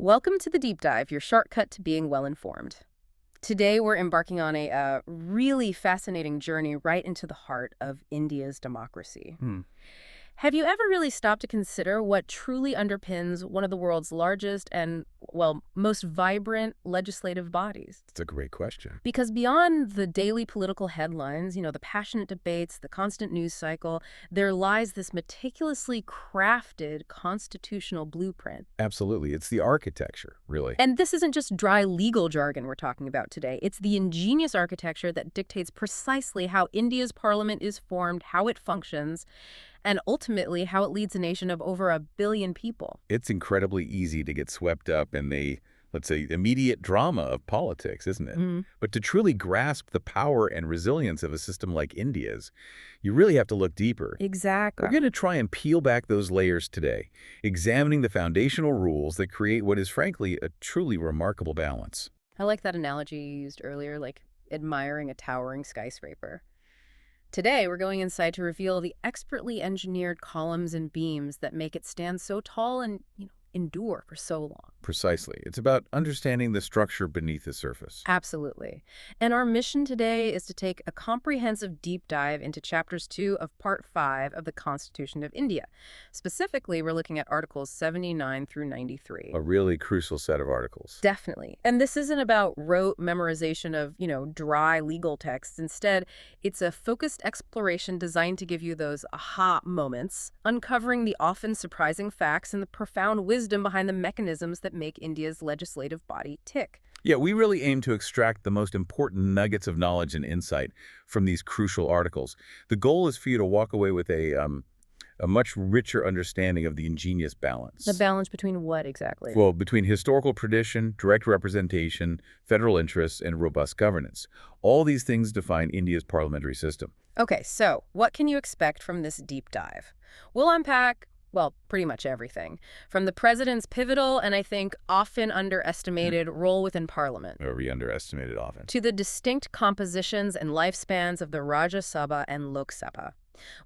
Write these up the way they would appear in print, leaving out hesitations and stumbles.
Welcome to the Deep Dive, your shortcut to being well-informed. Today, we're embarking on a really fascinating journey right into the heart of India's democracy. Hmm. Have you ever really stopped to consider what truly underpins one of the world's largest and, well, most vibrant legislative bodies? That's a great question. Because beyond the daily political headlines, the passionate debates, the constant news cycle, there lies this meticulously crafted constitutional blueprint. Absolutely. It's the architecture, really. And this isn't just dry legal jargon we're talking about today. It's the ingenious architecture that dictates precisely how India's parliament is formed, how it functions, and ultimately how it leads a nation of over 1 billion people. It's incredibly easy to get swept up in the, let's say, immediate drama of politics, isn't it? Mhm. But to truly grasp the power and resilience of a system like India's, you really have to look deeper. Exactly. We're going to try and peel back those layers today, examining the foundational rules that create what is, frankly, a truly remarkable balance. I like that analogy you used earlier, like admiring a towering skyscraper. Today, we're going inside to reveal the expertly engineered columns and beams that make it stand so tall and, endure for so long. Precisely. It's about understanding the structure beneath the surface. Absolutely. And our mission today is to take a comprehensive deep dive into Chapters 2 of Part 5 of the Constitution of India. Specifically, we're looking at Articles 79 through 93. A really crucial set of articles. Definitely. And this isn't about rote memorization of, dry legal texts. Instead, it's a focused exploration designed to give you those aha moments, uncovering the often surprising facts and the profound wisdom behind the mechanisms that make India's legislative body tick. Yeah, we really aim to extract the most important nuggets of knowledge and insight from these crucial articles. The goal is for you to walk away with a much richer understanding of the ingenious balance. The balance between what exactly? Well, between historical tradition, direct representation, federal interests, and robust governance. All these things define India's parliamentary system. Okay, so what can you expect from this deep dive? We'll unpack, well, pretty much everything, from the president's pivotal and I think often underestimated role within parliament, Or we underestimate it often. to the distinct compositions and lifespans of the Rajya Sabha and Lok Sabha.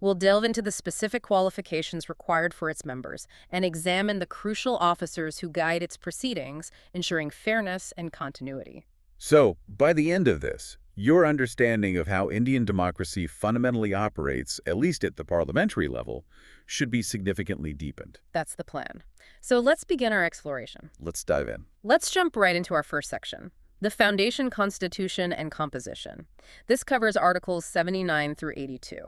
We'll delve into the specific qualifications required for its members and examine the crucial officers who guide its proceedings, ensuring fairness and continuity. So, by the end of this, your understanding of how Indian democracy fundamentally operates, at least at the parliamentary level, should be significantly deepened. That's the plan. So let's begin our exploration. Let's dive in. Let's jump right into our first section, the Foundation, Constitution, and Composition. This covers Articles 79 through 82.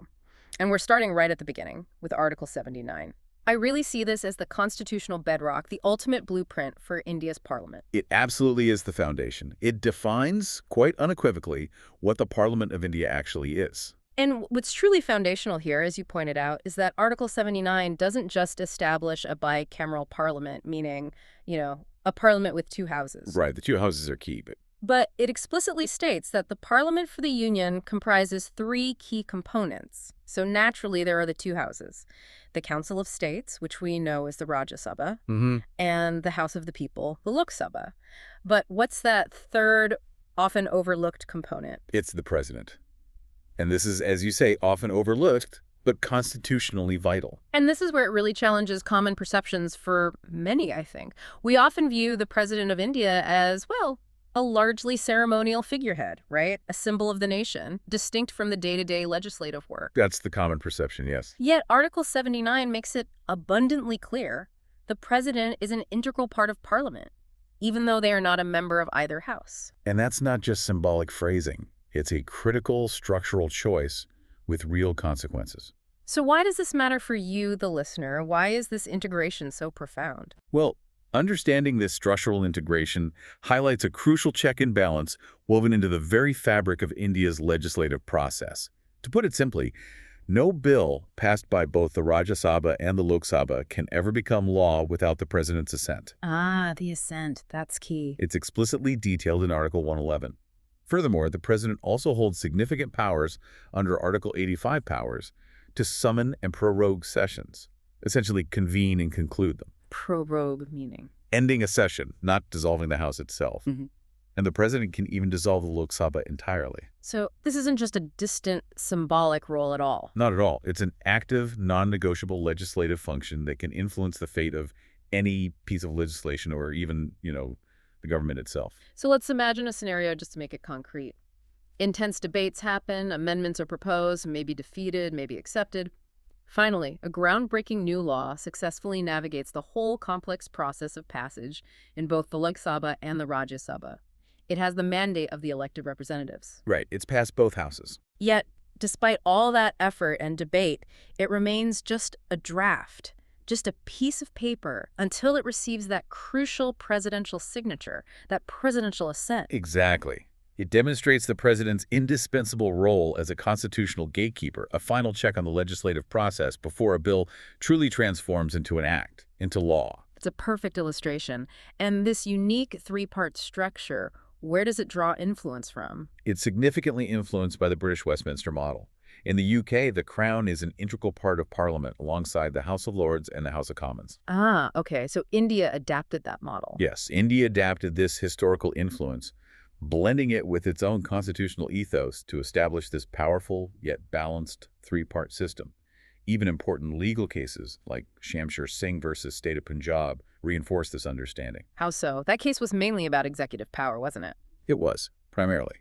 And we're starting right at the beginning with Article 79. I really see this as the constitutional bedrock, the ultimate blueprint for India's parliament. It absolutely is the foundation. It defines, quite unequivocally, what the Parliament of India actually is. And what's truly foundational here, as you pointed out, is that Article 79 doesn't just establish a bicameral parliament, meaning, a parliament with two houses. Right, the two houses are key, But it explicitly states that the Parliament for the Union comprises 3 key components. So naturally, there are the two houses. The Council of States, which we know is the Rajya Sabha, and the House of the People, the Lok Sabha. But what's that third, often overlooked component? It's the president. And this is, as you say, often overlooked, but constitutionally vital. And this is where it really challenges common perceptions for many, I think. We often view the President of India as, well, a largely ceremonial figurehead, right? A symbol of the nation, distinct from the day-to-day legislative work. That's the common perception, yes. Yet Article 79 makes it abundantly clear the president is an integral part of parliament, even though they are not a member of either house. And that's not just symbolic phrasing. It's a critical structural choice with real consequences. So why does this matter for you, the listener? Why is this integration so profound? Well, understanding this structural integration highlights a crucial check and balance woven into the very fabric of India's legislative process. To put it simply, no bill passed by both the Rajya Sabha and the Lok Sabha can ever become law without the president's assent. Ah, the assent. That's key. It's explicitly detailed in Article 111. Furthermore, the president also holds significant powers under Article 85 powers to summon and prorogue sessions, essentially convene and conclude them. Prorogue meaning? Ending a session, not dissolving the House itself. Mhm. And the president can even dissolve the Lok Sabha entirely. So this isn't just a distant symbolic role at all. Not at all. It's an active, non-negotiable legislative function that can influence the fate of any piece of legislation or even, the government itself. So let's imagine a scenario just to make it concrete. Intense debates happen, amendments are proposed, maybe defeated, maybe accepted. Finally, a groundbreaking new law successfully navigates the whole complex process of passage in both the Lok Sabha and the Rajya Sabha. It has the mandate of the elected representatives. Right. It's passed both houses. Yet, despite all that effort and debate, it remains just a draft, just a piece of paper until it receives that crucial presidential signature, that presidential assent. Exactly. It demonstrates the president's indispensable role as a constitutional gatekeeper, a final check on the legislative process before a bill truly transforms into an act, into law. It's a perfect illustration. And this unique three-part structure, where does it draw influence from? It's significantly influenced by the British Westminster model. In the UK, the Crown is an integral part of Parliament alongside the House of Lords and the House of Commons. Ah, okay. So India adapted that model. Yes, India adapted this historical influence, blending it with its own constitutional ethos to establish this powerful yet balanced three-part system. Even important legal cases like Shamsher Singh versus State of Punjab reinforce this understanding. How so? That case was mainly about executive power, wasn't it? It was, primarily.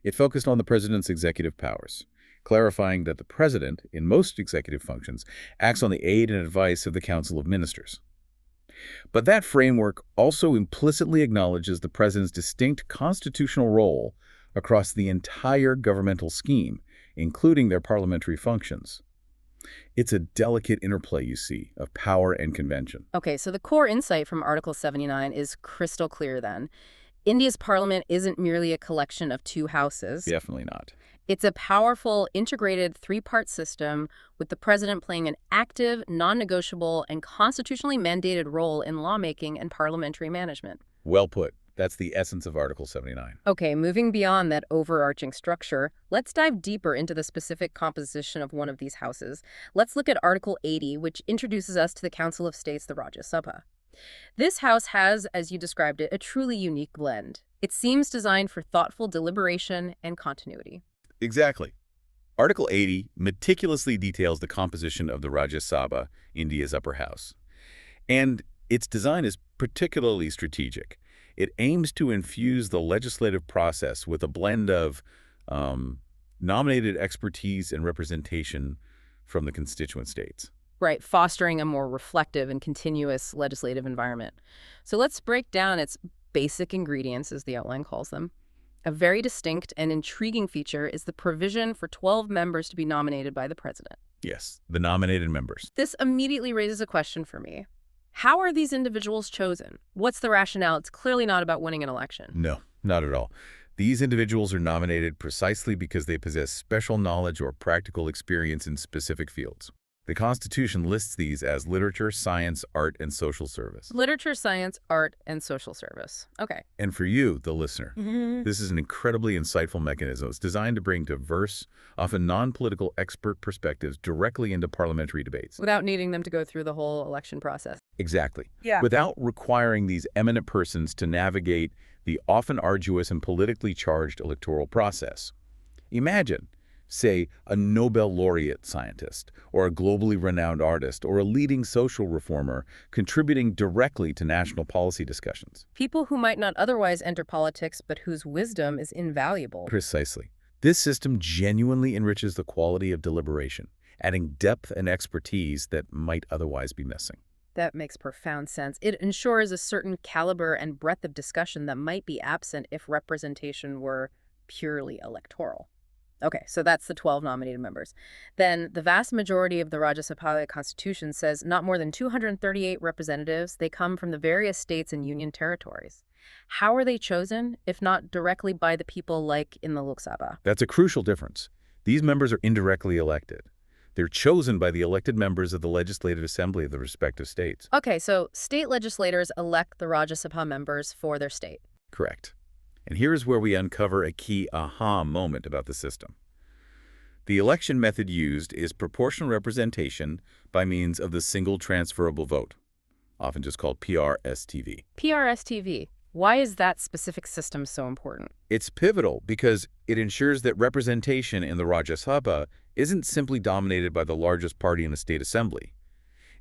It focused on the president's executive powers, clarifying that the president, in most executive functions, acts on the aid and advice of the Council of Ministers. But that framework also implicitly acknowledges the president's distinct constitutional role across the entire governmental scheme, including their parliamentary functions. It's a delicate interplay, you see, of power and convention. Okay, so the core insight from Article 79 is crystal clear then. India's parliament isn't merely a collection of two houses. Definitely not. It's a powerful, integrated three-part system with the president playing an active, non-negotiable, and constitutionally mandated role in lawmaking and parliamentary management. Well put. That's the essence of Article 79. Okay, moving beyond that overarching structure, let's dive deeper into the specific composition of one of these houses. Let's look at Article 80, which introduces us to the Council of States, the Rajya Sabha. This house has, as you described it, a truly unique blend. It seems designed for thoughtful deliberation and continuity. Exactly. Article 80 meticulously details the composition of the Rajya Sabha, India's upper house. And its design is particularly strategic. It aims to infuse the legislative process with a blend of nominated expertise and representation from the constituent states. Right, fostering a more reflective and continuous legislative environment. So let's break down its basic ingredients, as the outline calls them. A very distinct and intriguing feature is the provision for 12 members to be nominated by the president. Yes, the nominated members. This immediately raises a question for me. How are these individuals chosen? What's the rationale? It's clearly not about winning an election. No, not at all. These individuals are nominated precisely because they possess special knowledge or practical experience in specific fields. The Constitution lists these as literature, science, art, and social service. Literature, science, art, and social service. Okay. And for you, the listener, this is an incredibly insightful mechanism. It's designed to bring diverse, often non-political expert perspectives directly into parliamentary debates. Without needing them to go through the whole election process. Exactly. Yeah. Without requiring these eminent persons to navigate the often arduous and politically charged electoral process. Imagine, say, a Nobel laureate scientist, or a globally renowned artist, or a leading social reformer contributing directly to national policy discussions. People who might not otherwise enter politics, but whose wisdom is invaluable. Precisely. This system genuinely enriches the quality of deliberation, adding depth and expertise that might otherwise be missing. That makes profound sense. It ensures a certain caliber and breadth of discussion that might be absent if representation were purely electoral. Okay, so that's the 12 nominated members. Then the vast majority of the Rajya Sabha Constitution says not more than 238 representatives. They come from the various states and union territories. How are they chosen, if not directly by the people like in the Lok Sabha? That's a crucial difference. These members are indirectly elected. They're chosen by the elected members of the Legislative Assembly of the respective states. Okay, so state legislators elect the Rajya Sabha members for their state. Correct. And here's where we uncover a key aha moment about the system. The election method used is proportional representation by means of the single transferable vote, often just called PRSTV. PRSTV. Why is that specific system so important? It's pivotal because it ensures that representation in the Rajya Sabha isn't simply dominated by the largest party in a state assembly.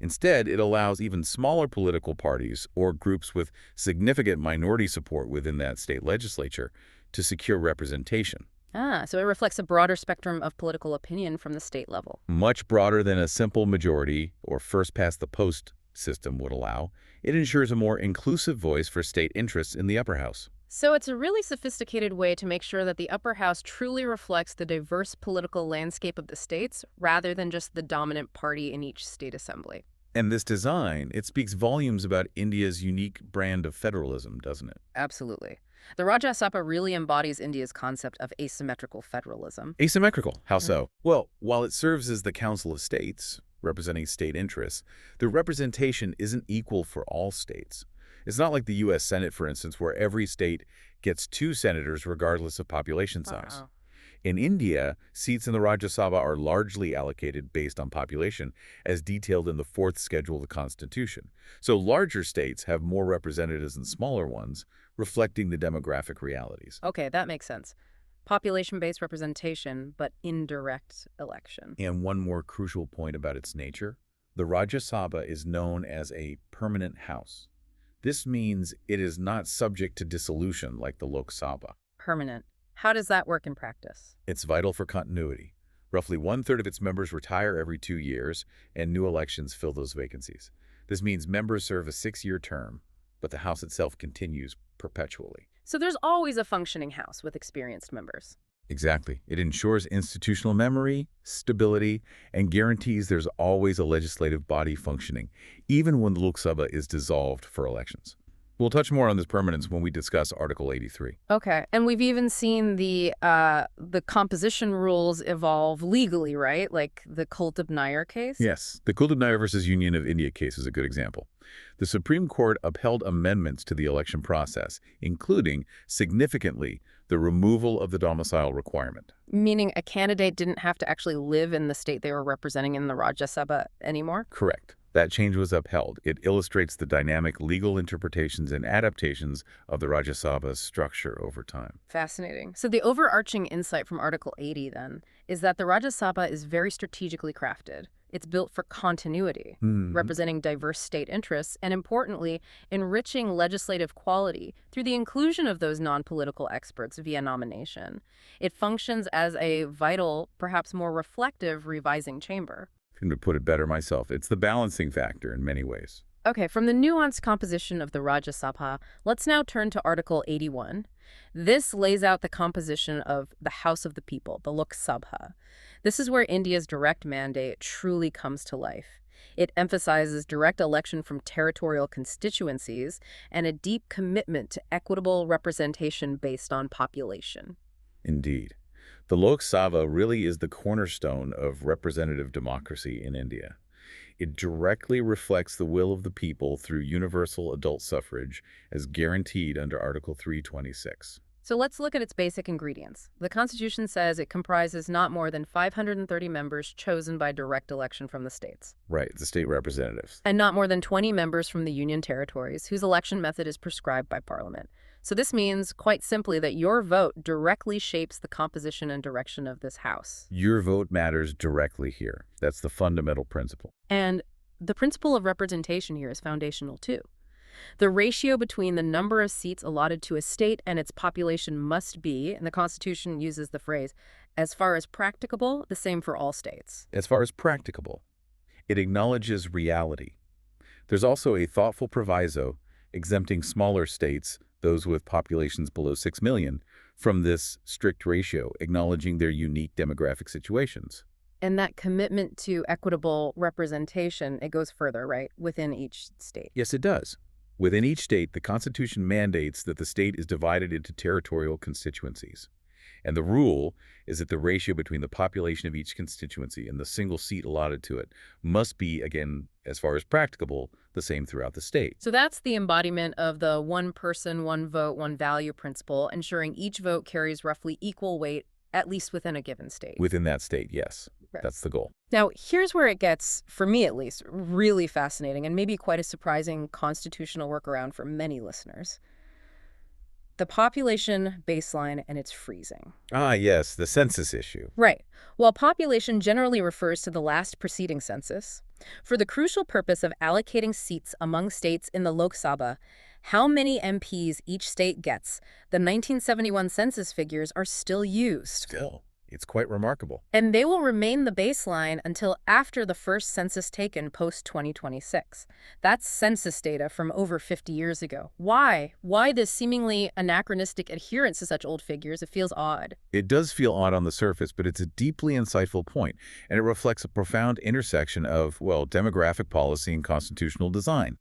Instead, it allows even smaller political parties or groups with significant minority support within that state legislature to secure representation. Ah, so it reflects a broader spectrum of political opinion from the state level. Much broader than a simple majority or first-past-the-post system would allow. It ensures a more inclusive voice for state interests in the upper house. So it's a really sophisticated way to make sure that the upper house truly reflects the diverse political landscape of the states rather than just the dominant party in each state assembly. And this design, it speaks volumes about India's unique brand of federalism, doesn't it? Absolutely. The Rajya Sabha really embodies India's concept of asymmetrical federalism. Asymmetrical. How so? Well, while it serves as the Council of States, representing state interests, the representation isn't equal for all states. It's not like the U.S. Senate, for instance, where every state gets 2 senators regardless of population size. In India, seats in the Rajya Sabha are largely allocated based on population, as detailed in the 4th schedule of the Constitution. So larger states have more representatives than smaller ones, reflecting the demographic realities. Okay, that makes sense. Population-based representation, but indirect election. And one more crucial point about its nature, the Rajya Sabha is known as a permanent house. This means it is not subject to dissolution like the Lok Sabha. Permanent. How does that work in practice? It's vital for continuity. Roughly 1/3 of its members retire every 2 years, and new elections fill those vacancies. This means members serve a 6-year term, but the House itself continues perpetually. So there's always a functioning House with experienced members. Exactly. It ensures institutional memory, stability, and guarantees there's always a legislative body functioning, even when the Lok Sabha is dissolved for elections. We'll touch more on this permanence when we discuss Article 83. Okay, and we've even seen the composition rules evolve legally, right? Like the Kuldeep Nair case? Yes, the Kuldeep Nair versus Union of India case is a good example. The Supreme Court upheld amendments to the election process, including, significantly, the removal of the domicile requirement. Meaning a candidate didn't have to actually live in the state they were representing in the Rajya Sabha anymore? Correct. That change was upheld. It illustrates the dynamic legal interpretations and adaptations of the Rajya Sabha's structure over time. Fascinating. So the overarching insight from Article 80, then, is that the Rajya Sabha is very strategically crafted. It's built for continuity, representing diverse state interests, and importantly, enriching legislative quality through the inclusion of those non-political experts via nomination. It functions as a vital, perhaps more reflective, revising chamber. To put it better myself, it's the balancing factor in many ways. Okay, from the nuanced composition of the Rajya Sabha, let's now turn to Article 81. This lays out the composition of the House of the People, the Lok Sabha. This is where India's direct mandate truly comes to life. It emphasizes direct election from territorial constituencies and a deep commitment to equitable representation based on population. Indeed. The Lok Sabha really is the cornerstone of representative democracy in India. It directly reflects the will of the people through universal adult suffrage as guaranteed under Article 326. So let's look at its basic ingredients. The Constitution says it comprises not more than 530 members chosen by direct election from the states. Right, the state representatives. And not more than 20 members from the Union territories, whose election method is prescribed by Parliament. So this means, quite simply, that your vote directly shapes the composition and direction of this House. Your vote matters directly here. That's the fundamental principle. And the principle of representation here is foundational, too. The ratio between the number of seats allotted to a state and its population must be, and the Constitution uses the phrase, as far as practicable, the same for all states. As far as practicable, it acknowledges reality. There's also a thoughtful proviso exempting smaller states, those with populations below 6 million, from this strict ratio, acknowledging their unique demographic situations. And that commitment to equitable representation, it goes further, right, within each state. Yes, it does. Within each state, the Constitution mandates that the state is divided into territorial constituencies. And the rule is that the ratio between the population of each constituency and the single seat allotted to it must be, again, as far as practicable, the same throughout the state. So that's the embodiment of the one person, one vote, one value principle, ensuring each vote carries roughly equal weight, at least within a given state. Within that state, yes. Right. That's the goal. Now, here's where it gets, for me at least, really fascinating and maybe quite a surprising constitutional workaround for many listeners. The population baseline and its freezing. Ah, yes, the census issue. Right. While population generally refers to the last preceding census, For the crucial purpose of allocating seats among states in the Lok Sabha, how many MPs each state gets, the 1971 census figures are still used. Still, it's quite remarkable. And they will remain the baseline until after the first census taken post-2026. That's census data from over 50 years ago. Why? Why this seemingly anachronistic adherence to such old figures? It feels odd. It does feel odd on the surface, but it's a deeply insightful point, and it reflects a profound intersection of, well, demographic policy and constitutional design.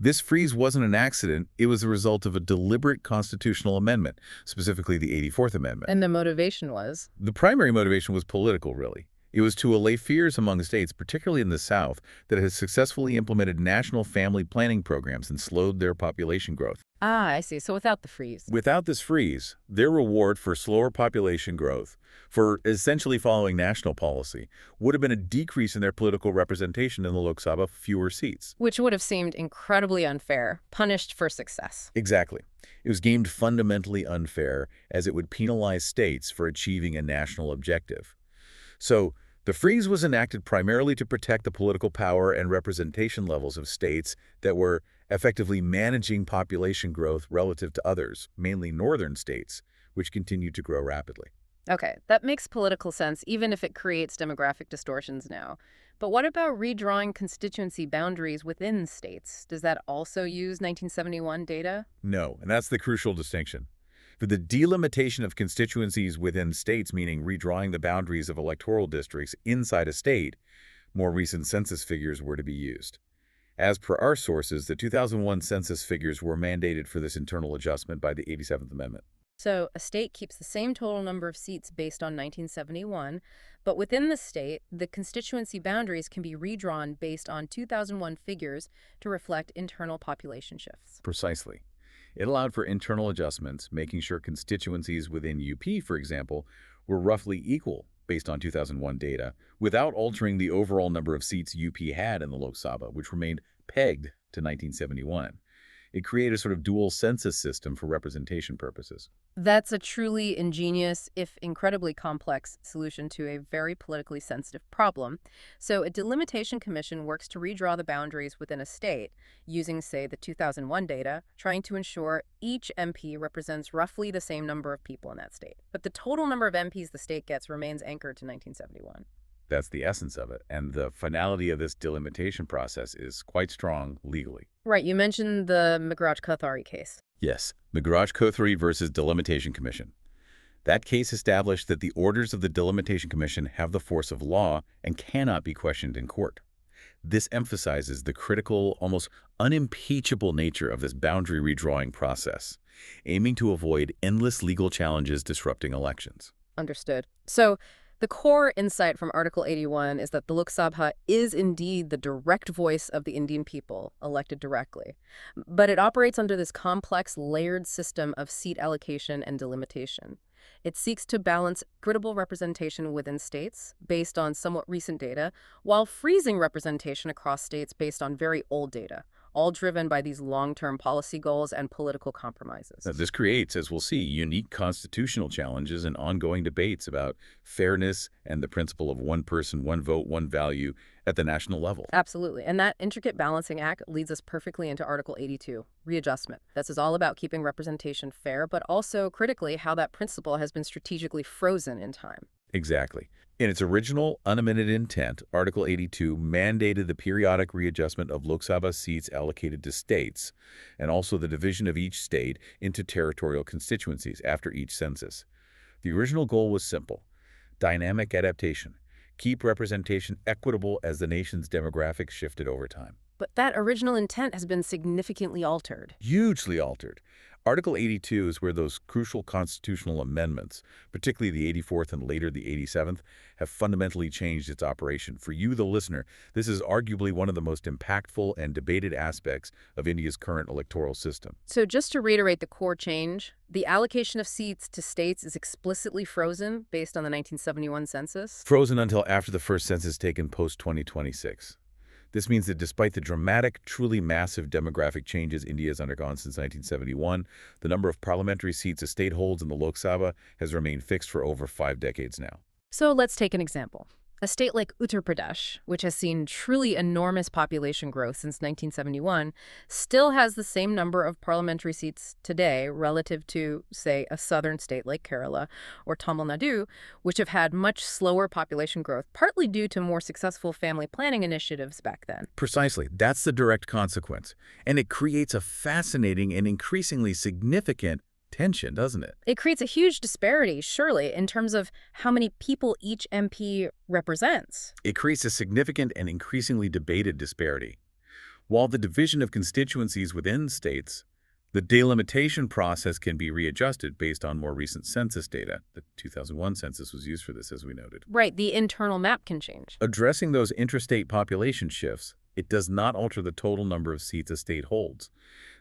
This freeze wasn't an accident. It was a result of a deliberate constitutional amendment, specifically the 84th Amendment. And the motivation was? The primary motivation was political, really. It was to allay fears among states, particularly in the South, that had successfully implemented national family planning programs and slowed their population growth. Ah, I see. So without the freeze. Without this freeze, their reward for slower population growth, for essentially following national policy, would have been a decrease in their political representation in the Lok Sabha, fewer seats. Which would have seemed incredibly unfair, punished for success. Exactly. It was deemed fundamentally unfair, as it would penalize states for achieving a national objective. So, the freeze was enacted primarily to protect the political power and representation levels of states that were effectively managing population growth relative to others, mainly northern states, which continued to grow rapidly. Okay, that makes political sense, even if it creates demographic distortions now. But what about redrawing constituency boundaries within states? Does that also use 1971 data? No, and that's the crucial distinction. For the delimitation of constituencies within states, meaning redrawing the boundaries of electoral districts inside a state, more recent census figures were to be used. As per our sources, the 2001 census figures were mandated for this internal adjustment by the 87th Amendment. So a state keeps the same total number of seats based on 1971, but within the state, the constituency boundaries can be redrawn based on 2001 figures to reflect internal population shifts. Precisely. It allowed for internal adjustments, making sure constituencies within UP, for example, were roughly equal based on 2001 data, without altering the overall number of seats UP had in the Lok Sabha, which remained pegged to 1971. It created a sort of dual census system for representation purposes. That's a truly ingenious, if incredibly complex, solution to a very politically sensitive problem. So a delimitation commission works to redraw the boundaries within a state using, say, the 2001 data, trying to ensure each MP represents roughly the same number of people in that state. But the total number of MPs the state gets remains anchored to 1971. That's the essence of it, and the finality of this delimitation process is quite strong legally. Right, you mentioned the McGrath-Kothari case. Yes, McGrath-Kothari versus Delimitation Commission. That case established that the orders of the Delimitation Commission have the force of law and cannot be questioned in court. This emphasizes the critical, almost unimpeachable nature of this boundary redrawing process, aiming to avoid endless legal challenges disrupting elections. Understood. So, the core insight from Article 81 is that the Lok Sabha is indeed the direct voice of the Indian people, elected directly. But it operates under this complex, layered system of seat allocation and delimitation. It seeks to balance equitable representation within states, based on somewhat recent data, while freezing representation across states based on very old data, all driven by these long-term policy goals and political compromises. Now, this creates, as we'll see, unique constitutional challenges and ongoing debates about fairness and the principle of one person, one vote, one value at the national level. Absolutely. And that intricate balancing act leads us perfectly into Article 82, readjustment. This is all about keeping representation fair, but also, critically, how that principle has been strategically frozen in time. Exactly. In its original, unamended intent, Article 82 mandated the periodic readjustment of Lok Sabha seats allocated to states, and also the division of each state into territorial constituencies after each census. The original goal was simple: dynamic adaptation. Keep representation equitable as the nation's demographics shifted over time. But that original intent has been significantly altered. Hugely altered. Article 82 is where those crucial constitutional amendments, particularly the 84th and later the 87th, have fundamentally changed its operation. For you, the listener, this is arguably one of the most impactful and debated aspects of India's current electoral system. So just to reiterate the core change, the allocation of seats to states is explicitly frozen based on the 1971 census? Frozen until after the first census taken post-2026. This means that despite the dramatic, truly massive demographic changes India has undergone since 1971, the number of parliamentary seats a state holds in the Lok Sabha has remained fixed for over 5 decades now. So let's take an example. A state like Uttar Pradesh, which has seen truly enormous population growth since 1971, still has the same number of parliamentary seats today relative to, say, a southern state like Kerala or Tamil Nadu, which have had much slower population growth, partly due to more successful family planning initiatives back then. Precisely. That's the direct consequence. And it creates a fascinating and increasingly significant tension, doesn't it? It creates a huge disparity, surely, in terms of how many people each MP represents. It creates a significant and increasingly debated disparity. While the division of constituencies within states, the delimitation process can be readjusted based on more recent census data. The 2001 census was used for this, as we noted. Right, the internal map can change. Addressing those interstate population shifts, it does not alter the total number of seats a state holds.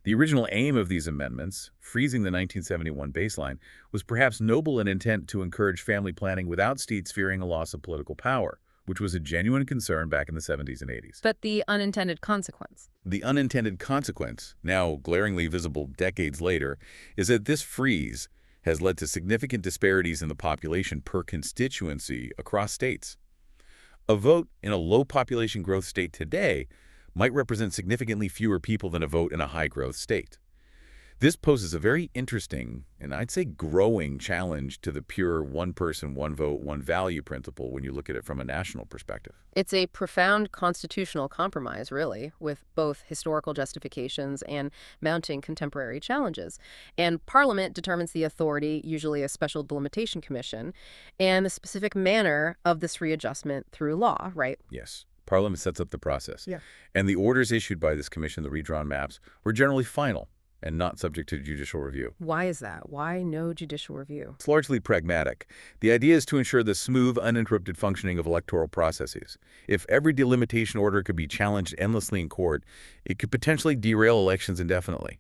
The original aim of these amendments, freezing the 1971 baseline, was perhaps noble in intent to encourage family planning without states fearing a loss of political power, which was a genuine concern back in the 70s and 80s. But the unintended consequence. The unintended consequence, now glaringly visible decades later, is that this freeze has led to significant disparities in the population per constituency across states. A vote in a low population growth state today might represent significantly fewer people than a vote in a high-growth state. This poses a very interesting, and I'd say growing, challenge to the pure one person, one vote, one value principle when you look at it from a national perspective. It's a profound constitutional compromise, really, with both historical justifications and mounting contemporary challenges. And Parliament determines the authority, usually a special delimitation commission, and the specific manner of this readjustment through law, right? Yes. Parliament sets up the process. Yeah. And the orders issued by this commission, the redrawn maps, were generally final and not subject to judicial review. Why is that? Why no judicial review? It's largely pragmatic. The idea is to ensure the smooth, uninterrupted functioning of electoral processes. If every delimitation order could be challenged endlessly in court, it could potentially derail elections indefinitely.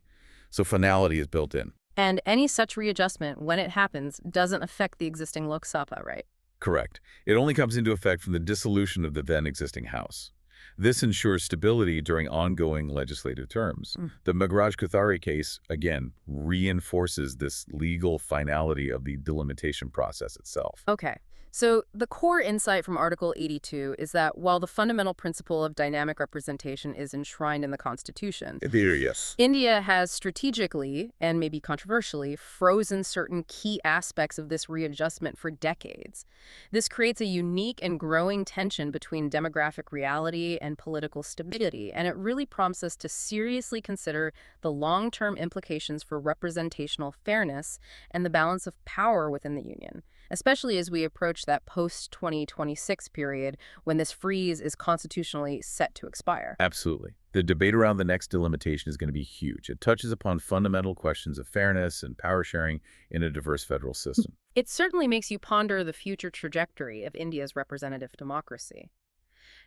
So finality is built in. And any such readjustment, when it happens, doesn't affect the existing Lok Sabha, right? Correct. It only comes into effect from the dissolution of the then-existing House. This ensures stability during ongoing legislative terms. The Maharaj Kothari case, again, reinforces this legal finality of the delimitation process itself. Okay. So the core insight from Article 82 is that while the fundamental principle of dynamic representation is enshrined in the Constitution, Yes. India has strategically, and maybe controversially, frozen certain key aspects of this readjustment for decades. This creates a unique and growing tension between demographic reality and political stability, and it really prompts us to seriously consider the long-term implications for representational fairness and the balance of power within the Union, especially as we approach that post-2026 period when this freeze is constitutionally set to expire. Absolutely. The debate around the next delimitation is going to be huge. It touches upon fundamental questions of fairness and power sharing in a diverse federal system. It certainly makes you ponder the future trajectory of India's representative democracy.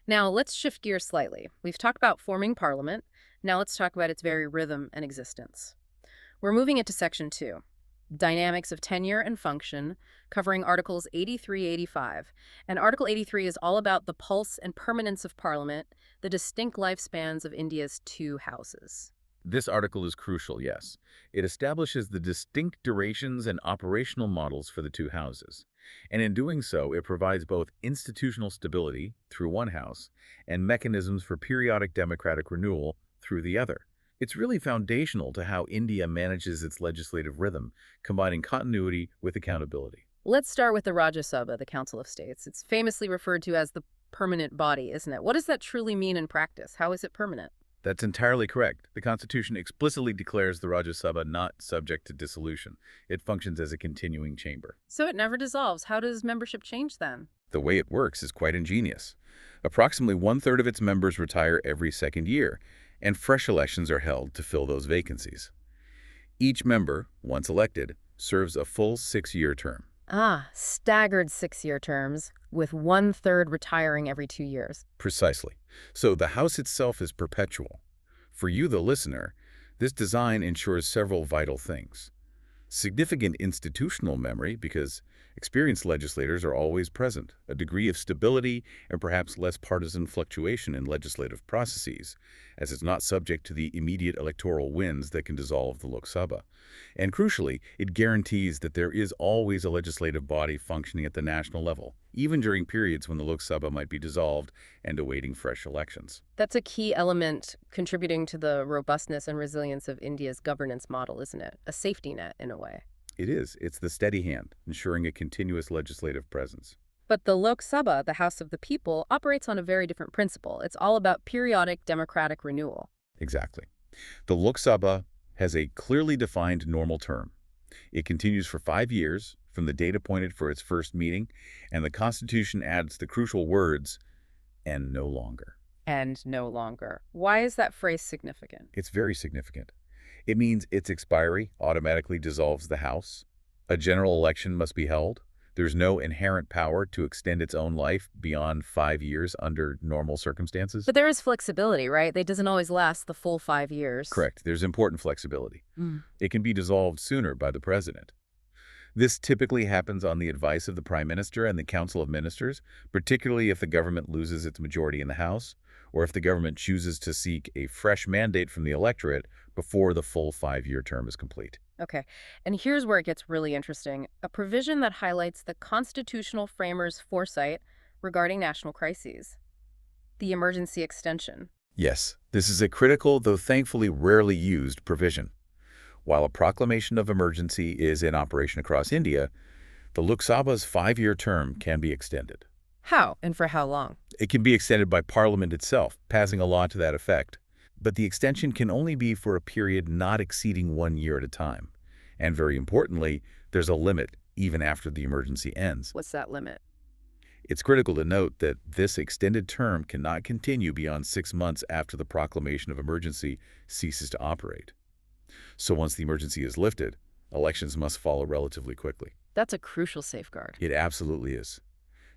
Now, let's shift gears slightly. We've talked about forming parliament. Now let's talk about its very rhythm and existence. We're moving into Section 2. Dynamics of Tenure and Function, covering Articles 83-85. And Article 83 is all about the pulse and permanence of Parliament, the distinct lifespans of India's two houses. This article is crucial, yes. It establishes the distinct durations and operational models for the two houses. And in doing so, it provides both institutional stability through one house and mechanisms for periodic democratic renewal through the other. It's really foundational to how India manages its legislative rhythm, combining continuity with accountability. Let's start with the Rajya Sabha, the Council of States. It's famously referred to as the permanent body, isn't it? What does that truly mean in practice? How is it permanent? That's entirely correct. The Constitution explicitly declares the Rajya Sabha not subject to dissolution. It functions as a continuing chamber. So it never dissolves. How does membership change then? The way it works is quite ingenious. Approximately one-third of its members retire every second year, and fresh elections are held to fill those vacancies. Each member, once elected, serves a full 6-year term. Staggered 6-year terms, with 1/3 retiring every 2 years. Precisely. So the House itself is perpetual. For you, the listener, this design ensures several vital things. Significant institutional memory, because experienced legislators are always present, a degree of stability, and perhaps less partisan fluctuation in legislative processes, as it's not subject to the immediate electoral winds that can dissolve the Lok Sabha. And crucially, it guarantees that there is always a legislative body functioning at the national level, even during periods when the Lok Sabha might be dissolved and awaiting fresh elections. That's a key element contributing to the robustness and resilience of India's governance model, isn't it? A safety net, in a way. It is. It's the steady hand, ensuring a continuous legislative presence. But the Lok Sabha, the House of the People, operates on a very different principle. It's all about periodic democratic renewal. Exactly. The Lok Sabha has a clearly defined normal term. It continues for 5 years from the date appointed for its first meeting, and the Constitution adds the crucial words, "and no longer." And no longer. Why is that phrase significant? It's very significant. It means its expiry automatically dissolves the House. A general election must be held. There's no inherent power to extend its own life beyond 5 years under normal circumstances. But there is flexibility, right? It doesn't always last the full 5 years. Correct. There's important flexibility. Mm. It can be dissolved sooner by the president. This typically happens on the advice of the Prime Minister and the Council of Ministers, particularly if the government loses its majority in the House, or if the government chooses to seek a fresh mandate from the electorate before the full 5-year term is complete. Okay, and here's where it gets really interesting. A provision that highlights the constitutional framers' foresight regarding national crises. The emergency extension. Yes, this is a critical, though thankfully rarely used, provision. While a proclamation of emergency is in operation across India, the Lok Sabha's 5-year term can be extended. How and for how long? It can be extended by Parliament itself, passing a law to that effect. But the extension can only be for a period not exceeding 1 year at a time. And very importantly, there's a limit even after the emergency ends. What's that limit? It's critical to note that this extended term cannot continue beyond 6 months after the proclamation of emergency ceases to operate. So once the emergency is lifted, elections must follow relatively quickly. That's a crucial safeguard. It absolutely is.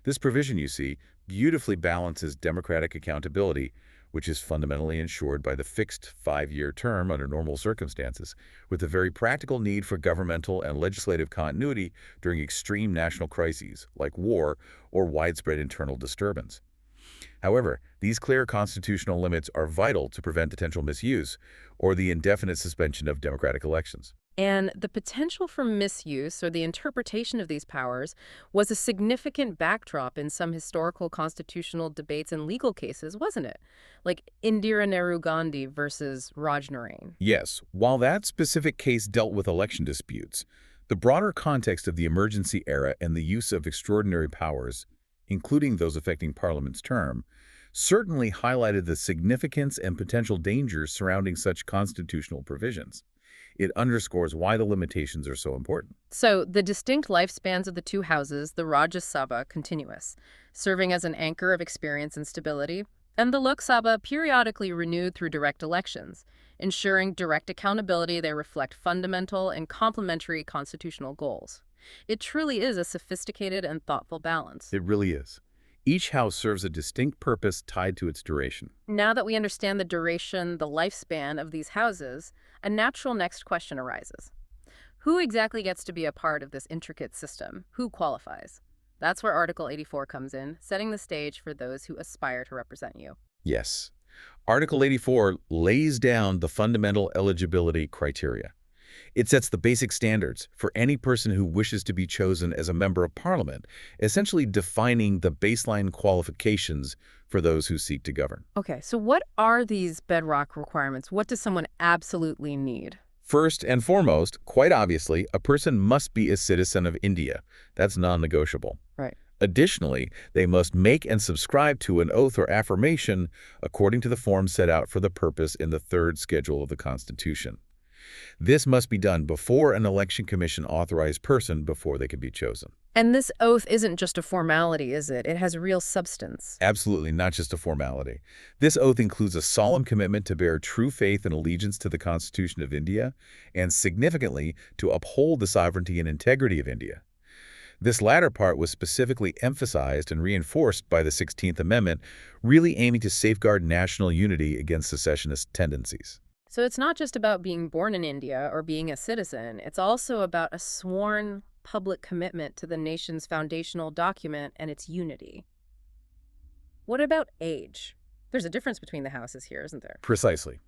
This provision, you see, beautifully balances democratic accountability, which is fundamentally ensured by the fixed 5-year term under normal circumstances, with the very practical need for governmental and legislative continuity during extreme national crises like war or widespread internal disturbance. However, these clear constitutional limits are vital to prevent potential misuse or the indefinite suspension of democratic elections. And the potential for misuse or the interpretation of these powers was a significant backdrop in some historical constitutional debates and legal cases, wasn't it? Like Indira Nehru Gandhi versus Raj Narain. Yes, while that specific case dealt with election disputes, the broader context of the emergency era and the use of extraordinary powers, including those affecting Parliament's term, certainly highlighted the significance and potential dangers surrounding such constitutional provisions. It underscores why the limitations are so important. So the distinct lifespans of the two houses, the Rajya Sabha continuous, serving as an anchor of experience and stability, and the Lok Sabha periodically renewed through direct elections, ensuring direct accountability. They reflect fundamental and complementary constitutional goals. It truly is a sophisticated and thoughtful balance. It really is. Each house serves a distinct purpose tied to its duration. Now that we understand the duration, the lifespan of these houses, a natural next question arises. Who exactly gets to be a part of this intricate system? Who qualifies? That's where Article 84 comes in, setting the stage for those who aspire to represent you. Yes. Article 84 lays down the fundamental eligibility criteria. It sets the basic standards for any person who wishes to be chosen as a member of Parliament, essentially defining the baseline qualifications for those who seek to govern. Okay, so what are these bedrock requirements? What does someone absolutely need? First and foremost, quite obviously, a person must be a citizen of India. That's non-negotiable. Right. Additionally, they must make and subscribe to an oath or affirmation according to the form set out for the purpose in the third schedule of the Constitution. This must be done before an election commission authorized person before they can be chosen. And this oath isn't just a formality, is it? It has real substance. Absolutely, not just a formality. This oath includes a solemn commitment to bear true faith and allegiance to the Constitution of India, and significantly, to uphold the sovereignty and integrity of India. This latter part was specifically emphasized and reinforced by the 16th Amendment, really aiming to safeguard national unity against secessionist tendencies. So it's not just about being born in India or being a citizen. It's also about a sworn public commitment to the nation's foundational document and its unity. What about age? There's a difference between the houses here, isn't there? Precisely.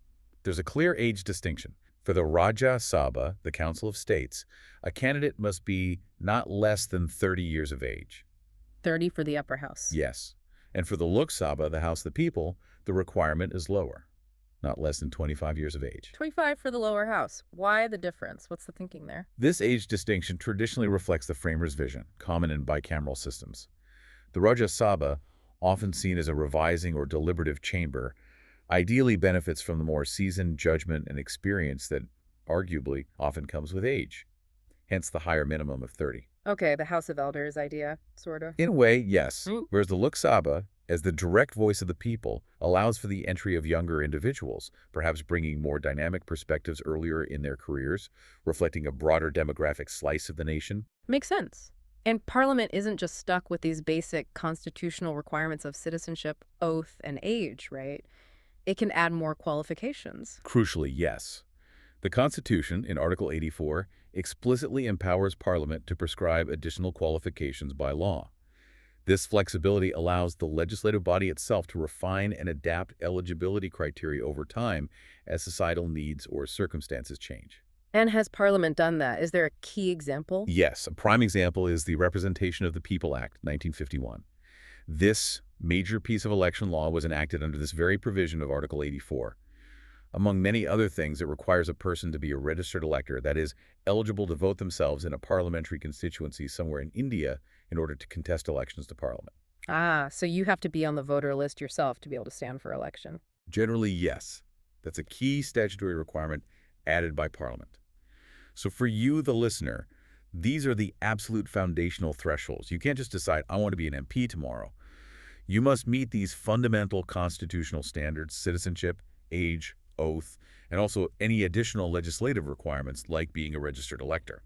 There's a clear age distinction. For the Rajya Sabha, the Council of States, a candidate must be not less than 30 years of age. 30 for the upper house. Yes. And for the Lok Sabha, the House of the People, the requirement is lower, not less than 25 years of age. 25 for the lower house. Why the difference? What's the thinking there? This age distinction traditionally reflects the framers' vision, common in bicameral systems. The Rajya Sabha, often seen as a revising or deliberative chamber, ideally benefits from the more seasoned judgment and experience that arguably often comes with age, hence the higher minimum of 30. Okay, the House of Elders idea, sort of. In a way, yes, Mm. whereas the Lok Sabha, as the direct voice of the people, allows for the entry of younger individuals, perhaps bringing more dynamic perspectives earlier in their careers, reflecting a broader demographic slice of the nation. Makes sense. And Parliament isn't just stuck with these basic constitutional requirements of citizenship, oath, and age, right? It can add more qualifications. Crucially, yes. The Constitution, in Article 84, explicitly empowers Parliament to prescribe additional qualifications by law. This flexibility allows the legislative body itself to refine and adapt eligibility criteria over time as societal needs or circumstances change. And has Parliament done that? Is there a key example? Yes, a prime example is the Representation of the People Act, 1951. This major piece of election law was enacted under this very provision of Article 84. Among many other things, it requires a person to be a registered elector, that is, eligible to vote themselves in a parliamentary constituency somewhere in India in order to contest elections to Parliament. Ah, so you have to be on the voter list yourself to be able to stand for election. Generally, yes. That's a key statutory requirement added by Parliament. So for you, the listener, these are the absolute foundational thresholds. You can't just decide, I want to be an MP tomorrow. You must meet these fundamental constitutional standards: citizenship, age, oath, and also any additional legislative requirements like being a registered elector.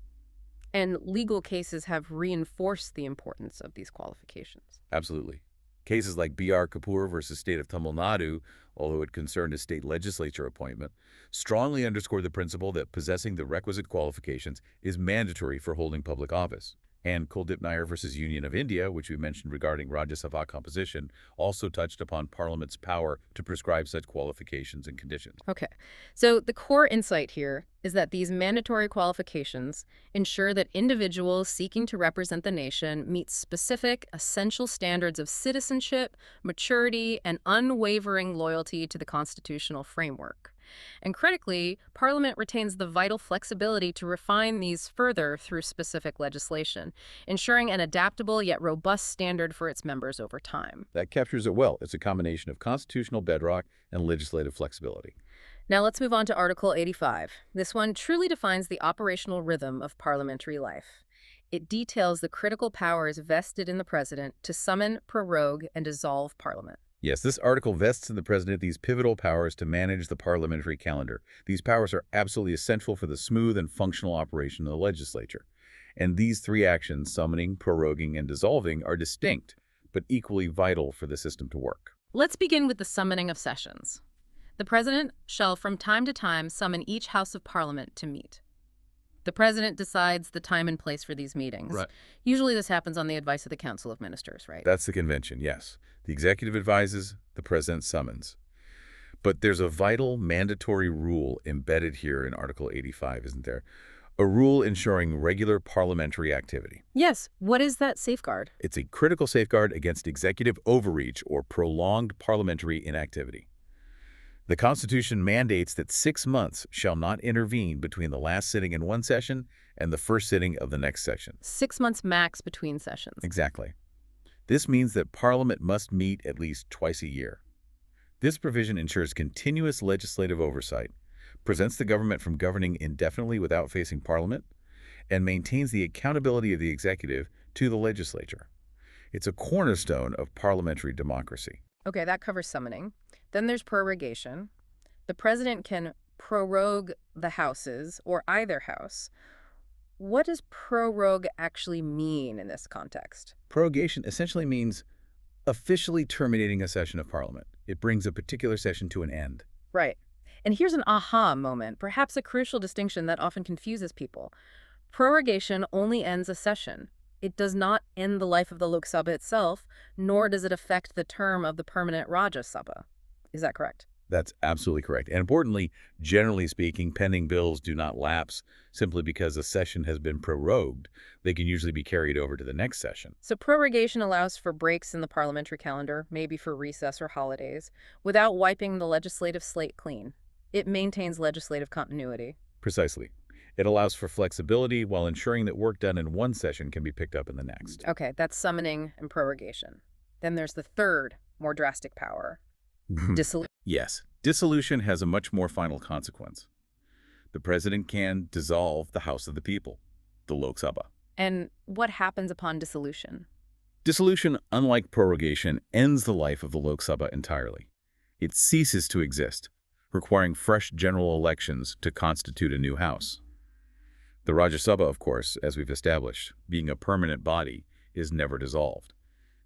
And legal cases have reinforced the importance of these qualifications. Absolutely. Cases like B.R. Kapoor versus State of Tamil Nadu, although it concerned a state legislature appointment, strongly underscored the principle that possessing the requisite qualifications is mandatory for holding public office. And Kuldip Nair versus Union of India, which we mentioned regarding Rajya Sabha composition, also touched upon Parliament's power to prescribe such qualifications and conditions. Okay, so the core insight here is that these mandatory qualifications ensure that individuals seeking to represent the nation meet specific, essential standards of citizenship, maturity, and unwavering loyalty to the constitutional framework. And critically, Parliament retains the vital flexibility to refine these further through specific legislation, ensuring an adaptable yet robust standard for its members over time. That captures it well. It's a combination of constitutional bedrock and legislative flexibility. Now let's move on to Article 85. This one truly defines the operational rhythm of parliamentary life. It details the critical powers vested in the president to summon, prorogue, and dissolve Parliament. Yes, this article vests in the president these pivotal powers to manage the parliamentary calendar. These powers are absolutely essential for the smooth and functional operation of the legislature. And these three actions, summoning, proroguing, and dissolving, are distinct, but equally vital for the system to work. Let's begin with the summoning of sessions. The president shall from time to time summon each House of Parliament to meet. The president decides the time and place for these meetings. Right. Usually this happens on the advice of the Council of Ministers, right? That's the convention, yes. The executive advises, the president summons. But there's a vital mandatory rule embedded here in Article 85, isn't there? A rule ensuring regular parliamentary activity. Yes. What is that safeguard? It's a critical safeguard against executive overreach or prolonged parliamentary inactivity. The Constitution mandates that 6 months shall not intervene between the last sitting in one session and the first sitting of the next session. 6 months max between sessions. Exactly. This means that Parliament must meet at least twice a year. This provision ensures continuous legislative oversight, prevents the government from governing indefinitely without facing Parliament, and maintains the accountability of the executive to the legislature. It's a cornerstone of parliamentary democracy. Okay, that covers summoning. Then there's prorogation. The president can prorogue the houses or either house. What does prorogue actually mean in this context? Prorogation essentially means officially terminating a session of Parliament. It brings a particular session to an end. Right. And here's an aha moment, perhaps a crucial distinction that often confuses people. Prorogation only ends a session. It does not end the life of the Lok Sabha itself, nor does it affect the term of the permanent Rajya Sabha. Is that correct? That's absolutely correct. And importantly, generally speaking, pending bills do not lapse simply because a session has been prorogued. They can usually be carried over to the next session. So prorogation allows for breaks in the parliamentary calendar, maybe for recess or holidays, without wiping the legislative slate clean. It maintains legislative continuity. Precisely. It allows for flexibility while ensuring that work done in one session can be picked up in the next. Okay, that's summoning and prorogation. Then there's the third, more drastic power. Dissolution. Yes, dissolution has a much more final consequence. The president can dissolve the House of the People, the Lok Sabha. And what happens upon dissolution? Dissolution, unlike prorogation, ends the life of the Lok Sabha entirely. It ceases to exist, requiring fresh general elections to constitute a new house. The Rajya Sabha, of course, as we've established, being a permanent body, is never dissolved.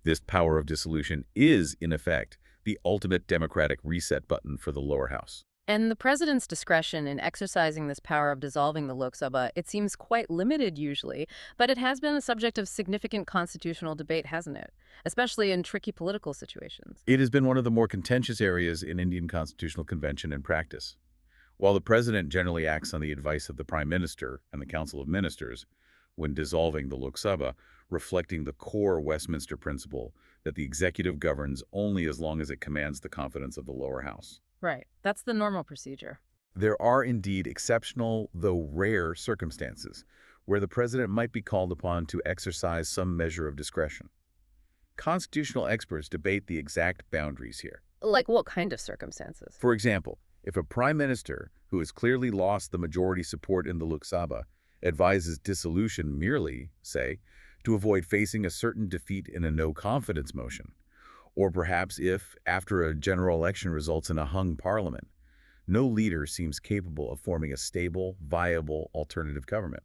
This power of dissolution is, in effect, the ultimate democratic reset button for the lower house. And the president's discretion in exercising this power of dissolving the Lok Sabha, it seems quite limited usually, but it has been a subject of significant constitutional debate, hasn't it? Especially in tricky political situations. It has been one of the more contentious areas in Indian constitutional convention and practice. While the president generally acts on the advice of the prime minister and the council of ministers when dissolving the Lok Sabha, reflecting the core Westminster principle that the executive governs only as long as it commands the confidence of the lower house. Right. That's the normal procedure. There are indeed exceptional, though rare, circumstances where the president might be called upon to exercise some measure of discretion. Constitutional experts debate the exact boundaries here. Like what kind of circumstances? For example, if a prime minister who has clearly lost the majority support in the Lok Sabha advises dissolution merely, say, to avoid facing a certain defeat in a no-confidence motion, or perhaps if, after a general election results in a hung parliament, no leader seems capable of forming a stable, viable alternative government.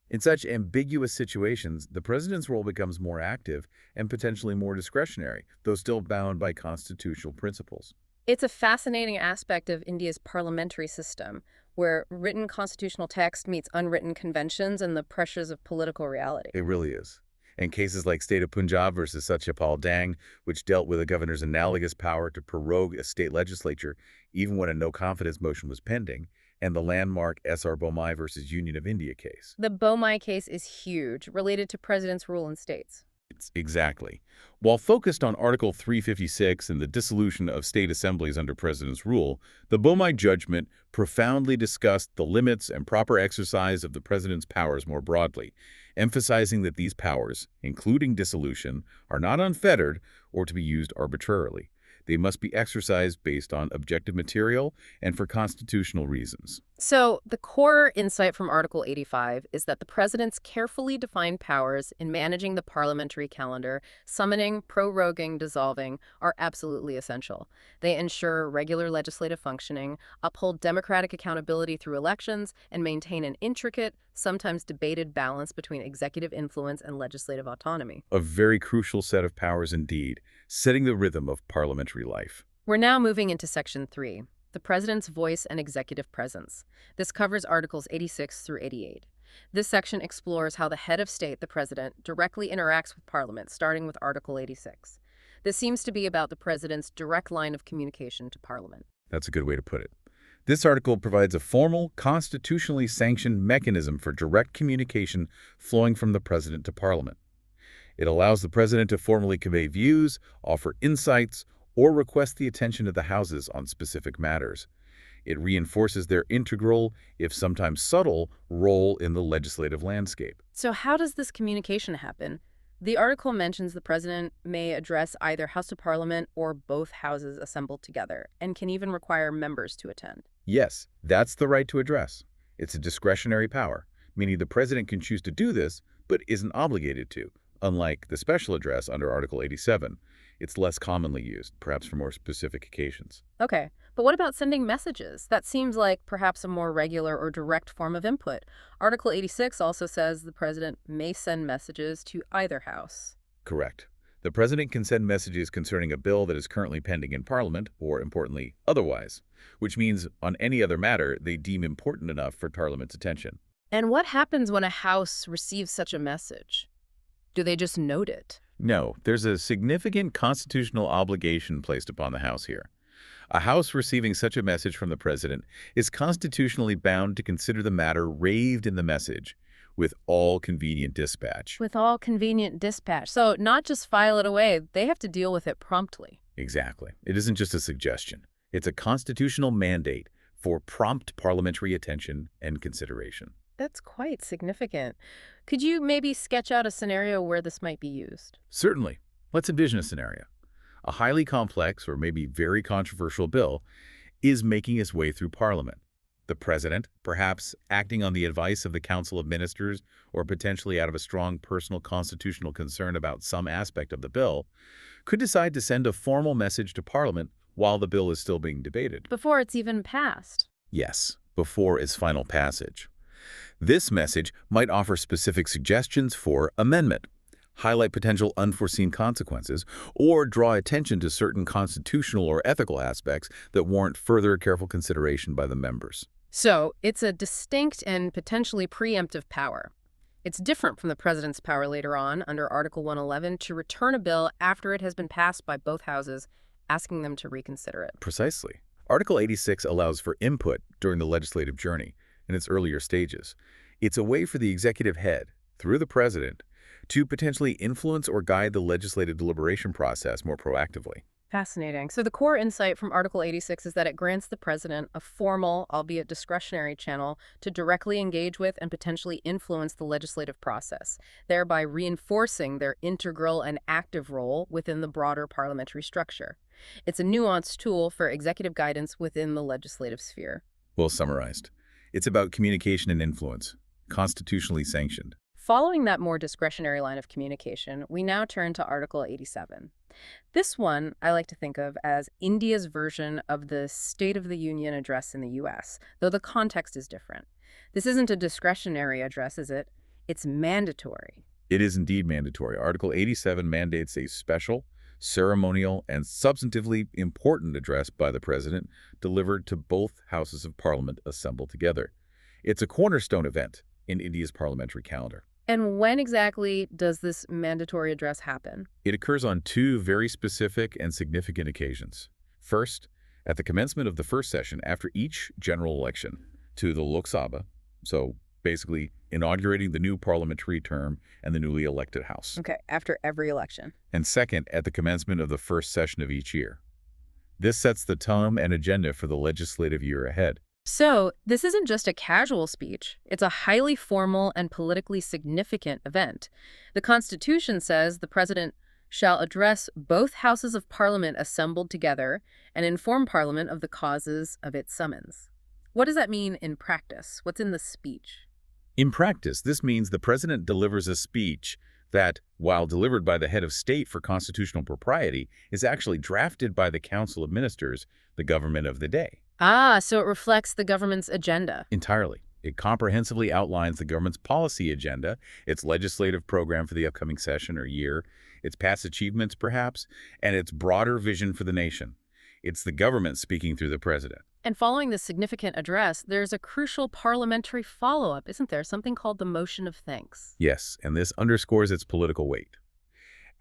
In such ambiguous situations, the president's role becomes more active and potentially more discretionary, though still bound by constitutional principles. It's a fascinating aspect of India's parliamentary system, where written constitutional text meets unwritten conventions and the pressures of political reality. It really is. And cases like State of Punjab versus Satyapal Dang, which dealt with a governor's analogous power to prorogue a state legislature even when a no-confidence motion was pending, and the landmark S.R. Bomai versus Union of India case. The Bomai case is huge, related to president's rule in states. Exactly. While focused on Article 356 and the dissolution of state assemblies under president's rule, the Bomai judgment profoundly discussed the limits and proper exercise of the president's powers more broadly, emphasizing that these powers, including dissolution, are not unfettered or to be used arbitrarily. They must be exercised based on objective material and for constitutional reasons. So, the core insight from Article 85 is that the president's carefully defined powers in managing the parliamentary calendar, summoning, proroguing, dissolving, are absolutely essential. They ensure regular legislative functioning, uphold democratic accountability through elections, and maintain an intricate, sometimes debated balance between executive influence and legislative autonomy. A very crucial set of powers indeed, setting the rhythm of parliamentary life. We're now moving into Section 3. The President's Voice and Executive Presence. This covers Articles 86 through 88. This section explores how the head of state, the president, directly interacts with Parliament, starting with Article 86. This seems to be about the president's direct line of communication to Parliament. That's a good way to put it. This article provides a formal, constitutionally sanctioned mechanism for direct communication flowing from the president to Parliament. It allows the president to formally convey views, offer insights, or request the attention of the houses on specific matters. It reinforces their integral, if sometimes subtle, role in the legislative landscape. So how does this communication happen? The article mentions the president may address either House of Parliament or both houses assembled together, and can even require members to attend. Yes, that's the right to address. It's a discretionary power, meaning the president can choose to do this, but isn't obligated to, unlike the special address under Article 87. It's less commonly used, perhaps for more specific occasions. Okay, but what about sending messages? That seems like perhaps a more regular or direct form of input. Article 86 also says the president may send messages to either house. Correct. The president can send messages concerning a bill that is currently pending in Parliament, or, importantly, otherwise, which means on any other matter they deem important enough for Parliament's attention. And what happens when a house receives such a message? Do they just note it? No, there's a significant constitutional obligation placed upon the House here. A House receiving such a message from the president is constitutionally bound to consider the matter raised in the message with all convenient dispatch. With all convenient dispatch. So not just file it away, they have to deal with it promptly. Exactly. It isn't just a suggestion. It's a constitutional mandate for prompt parliamentary attention and consideration. That's quite significant. Could you maybe sketch out a scenario where this might be used? Certainly. Let's envision a scenario. A highly complex or maybe very controversial bill is making its way through Parliament. The president, perhaps acting on the advice of the Council of Ministers or potentially out of a strong personal constitutional concern about some aspect of the bill, could decide to send a formal message to Parliament while the bill is still being debated. Before it's even passed. Yes, before its final passage. This message might offer specific suggestions for amendment, highlight potential unforeseen consequences, or draw attention to certain constitutional or ethical aspects that warrant further careful consideration by the members. So it's a distinct and potentially preemptive power. It's different from the president's power later on under Article 111 to return a bill after it has been passed by both houses, asking them to reconsider it. Precisely. Article 86 allows for input during the legislative journey in its earlier stages. It's a way for the executive head, through the president, to potentially influence or guide the legislative deliberation process more proactively. Fascinating. So the core insight from Article 86 is that it grants the president a formal, albeit discretionary, channel to directly engage with and potentially influence the legislative process, thereby reinforcing their integral and active role within the broader parliamentary structure. It's a nuanced tool for executive guidance within the legislative sphere. Well summarized. It's about communication and influence, constitutionally sanctioned. Following that more discretionary line of communication, we now turn to Article 87. This one I like to think of as India's version of the State of the Union address in the U.S., though the context is different. This isn't a discretionary address, is it? It's mandatory. It is indeed mandatory. Article 87 mandates a special, ceremonial, and substantively important address by the president delivered to both houses of parliament assembled together. It's a cornerstone event in India's parliamentary calendar. And when exactly does this mandatory address happen? It occurs on two very specific and significant occasions. First, at the commencement of the first session after each general election to the Lok Sabha, so basically inaugurating the new parliamentary term and the newly elected House. Okay, after every election. And second, at the commencement of the first session of each year. This sets the tone and agenda for the legislative year ahead. So this isn't just a casual speech. It's a highly formal and politically significant event. The Constitution says the president shall address both houses of parliament assembled together and inform Parliament of the causes of its summons. What does that mean in practice? What's in the speech? In practice, this means the president delivers a speech that, while delivered by the head of state for constitutional propriety, is actually drafted by the Council of Ministers, the government of the day. Ah, so it reflects the government's agenda. Entirely. It comprehensively outlines the government's policy agenda, its legislative program for the upcoming session or year, its past achievements perhaps, and its broader vision for the nation. It's the government speaking through the president. And following this significant address, there's a crucial parliamentary follow-up, isn't there? Something called the motion of thanks. Yes, and this underscores its political weight.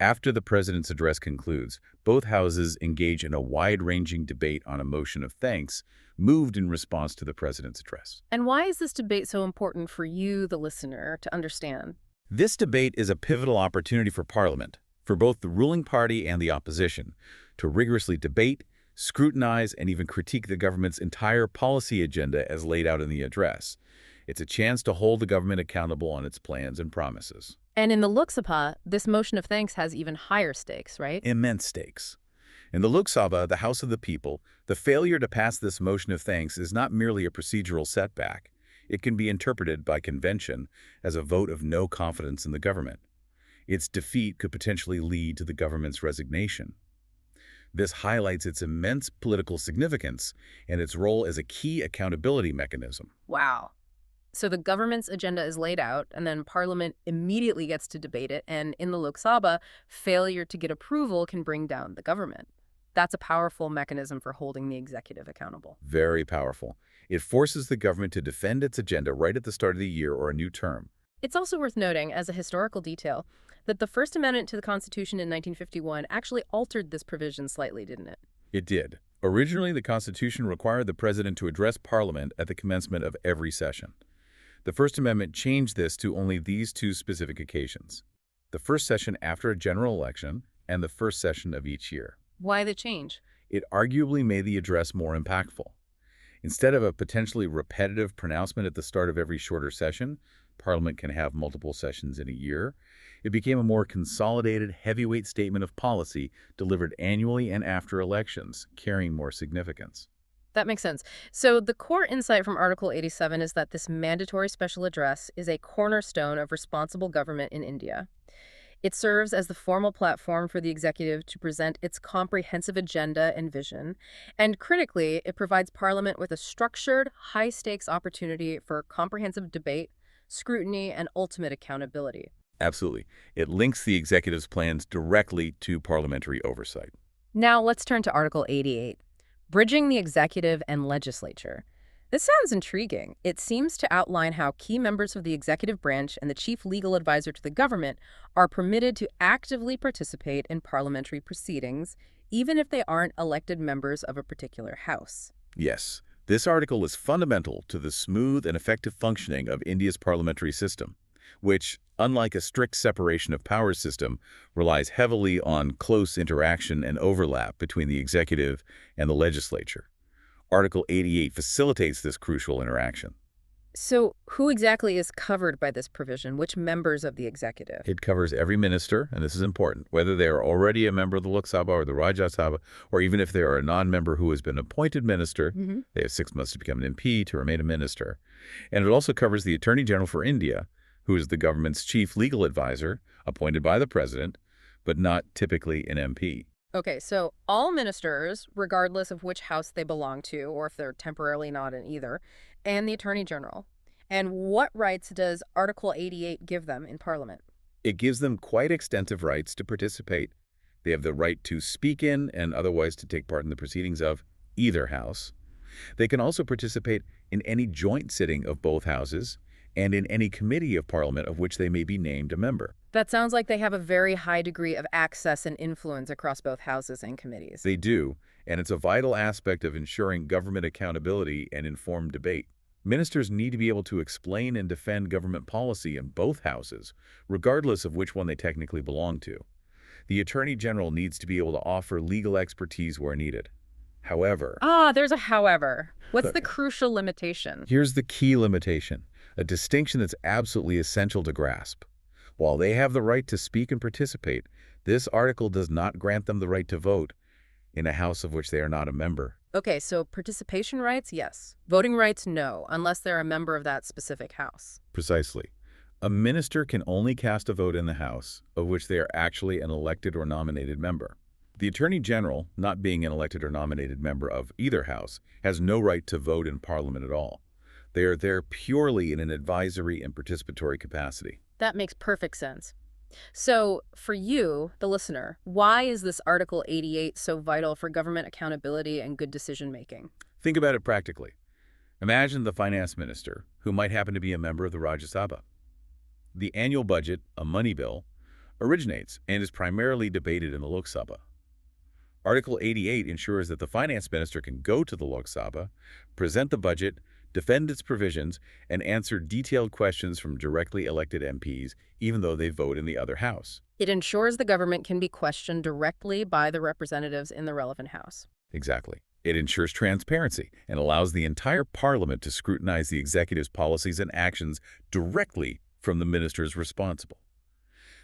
After the president's address concludes, both houses engage in a wide-ranging debate on a motion of thanks moved in response to the president's address. And why is this debate so important for you, the listener, to understand? This debate is a pivotal opportunity for Parliament, for both the ruling party and the opposition, to rigorously debate, scrutinize, and even critique the government's entire policy agenda as laid out in the address. It's a chance to hold the government accountable on its plans and promises. And in the Lok Sabha, this motion of thanks has even higher stakes, right? Immense stakes. In the Lok Sabha, the House of the People, the failure to pass this motion of thanks is not merely a procedural setback. It can be interpreted by convention as a vote of no confidence in the government. Its defeat could potentially lead to the government's resignation. This highlights its immense political significance and its role as a key accountability mechanism. Wow. So the government's agenda is laid out, and then Parliament immediately gets to debate it, and in the Lok Sabha, failure to get approval can bring down the government. That's a powerful mechanism for holding the executive accountable. Very powerful. It forces the government to defend its agenda right at the start of the year or a new term. It's also worth noting, as a historical detail, that the First Amendment to the Constitution in 1951 actually altered this provision slightly, didn't it? It did. Originally, the Constitution required the president to address Parliament at the commencement of every session. The First Amendment changed this to only these two specific occasions: the first session after a general election and the first session of each year. Why the change? It arguably made the address more impactful. Instead of a potentially repetitive pronouncement at the start of every shorter session, Parliament can have multiple sessions in a year, it became a more consolidated, heavyweight statement of policy delivered annually and after elections, carrying more significance. That makes sense. So the core insight from Article 87 is that this mandatory special address is a cornerstone of responsible government in India. It serves as the formal platform for the executive to present its comprehensive agenda and vision. And critically, it provides Parliament with a structured, high-stakes opportunity for comprehensive debate, scrutiny, and ultimate accountability. Absolutely. It links the executive's plans directly to parliamentary oversight. Now let's turn to Article 88, bridging the executive and legislature. This sounds intriguing. It seems to outline how key members of the executive branch and the chief legal advisor to the government are permitted to actively participate in parliamentary proceedings, even if they aren't elected members of a particular house. Yes, this article is fundamental to the smooth and effective functioning of India's parliamentary system, which, unlike a strict separation of powers system, relies heavily on close interaction and overlap between the executive and the legislature. Article 88 facilitates this crucial interaction. So who exactly is covered by this provision? Which members of the executive? It covers every minister, and this is important, whether they are already a member of the Lok Sabha or the Rajya Sabha, or even if they are a non-member who has been appointed minister, they have 6 months to become an MP to remain a minister. And it also covers the Attorney General for India, who is the government's chief legal advisor, appointed by the president, but not typically an MP. Okay, so all ministers, regardless of which house they belong to, or if they're temporarily not in either, and the Attorney General. And what rights does Article 88 give them in Parliament? It gives them quite extensive rights to participate. They have the right to speak in and otherwise to take part in the proceedings of either house. They can also participate in any joint sitting of both houses and in any committee of Parliament of which they may be named a member. That sounds like they have a very high degree of access and influence across both houses and committees. They do, and it's a vital aspect of ensuring government accountability and informed debate. Ministers need to be able to explain and defend government policy in both houses, regardless of which one they technically belong to. The Attorney General needs to be able to offer legal expertise where needed. However... There's a however. What's the crucial limitation? Here's the key limitation, a distinction that's absolutely essential to grasp. While they have the right to speak and participate, this article does not grant them the right to vote in a house of which they are not a member. Okay, so participation rights, yes. Voting rights, no, unless they're a member of that specific house. Precisely. A minister can only cast a vote in the house of which they are actually an elected or nominated member. The Attorney General, not being an elected or nominated member of either house, has no right to vote in Parliament at all. They are there purely in an advisory and participatory capacity. That makes perfect sense. So, for you, the listener, why is this Article 88 so vital for government accountability and good decision-making? Think about it practically. Imagine the finance minister, who might happen to be a member of the Rajya Sabha. The annual budget, a money bill, originates and is primarily debated in the Lok Sabha. Article 88 ensures that the finance minister can go to the Lok Sabha, present the budget, defend its provisions, and answer detailed questions from directly elected MPs, even though they vote in the other house. It ensures the government can be questioned directly by the representatives in the relevant house. Exactly. It ensures transparency and allows the entire Parliament to scrutinize the executive's policies and actions directly from the ministers responsible.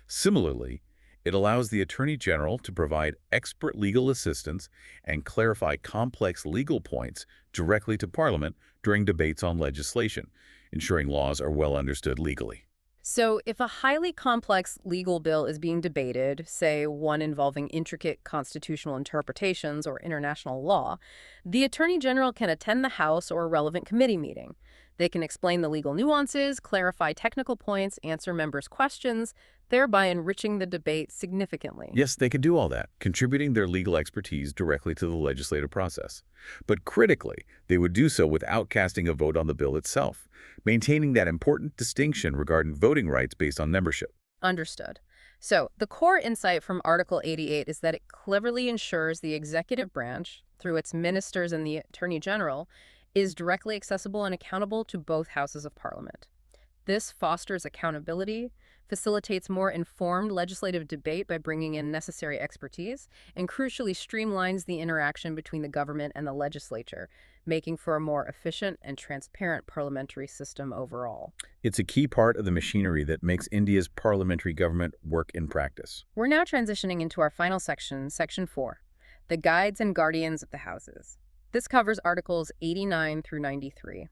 Similarly, it allows the Attorney General to provide expert legal assistance and clarify complex legal points directly to Parliament during debates on legislation, ensuring laws are well understood legally. So if a highly complex legal bill is being debated, say one involving intricate constitutional interpretations or international law, the Attorney General can attend the House or a relevant committee meeting. They can explain the legal nuances, clarify technical points, answer members' questions, thereby enriching the debate significantly. Yes, they can do all that, contributing their legal expertise directly to the legislative process. But critically, they would do so without casting a vote on the bill itself, maintaining that important distinction regarding voting rights based on membership. Understood. So the core insight from Article 88 is that it cleverly ensures the executive branch, through its ministers and the Attorney General, is directly accessible and accountable to both houses of Parliament. This fosters accountability, facilitates more informed legislative debate by bringing in necessary expertise, and crucially streamlines the interaction between the government and the legislature, making for a more efficient and transparent parliamentary system overall. It's a key part of the machinery that makes India's parliamentary government work in practice. We're now transitioning into our final section, Section 4, the Guides and Guardians of the Houses. This covers Articles 89 through 93.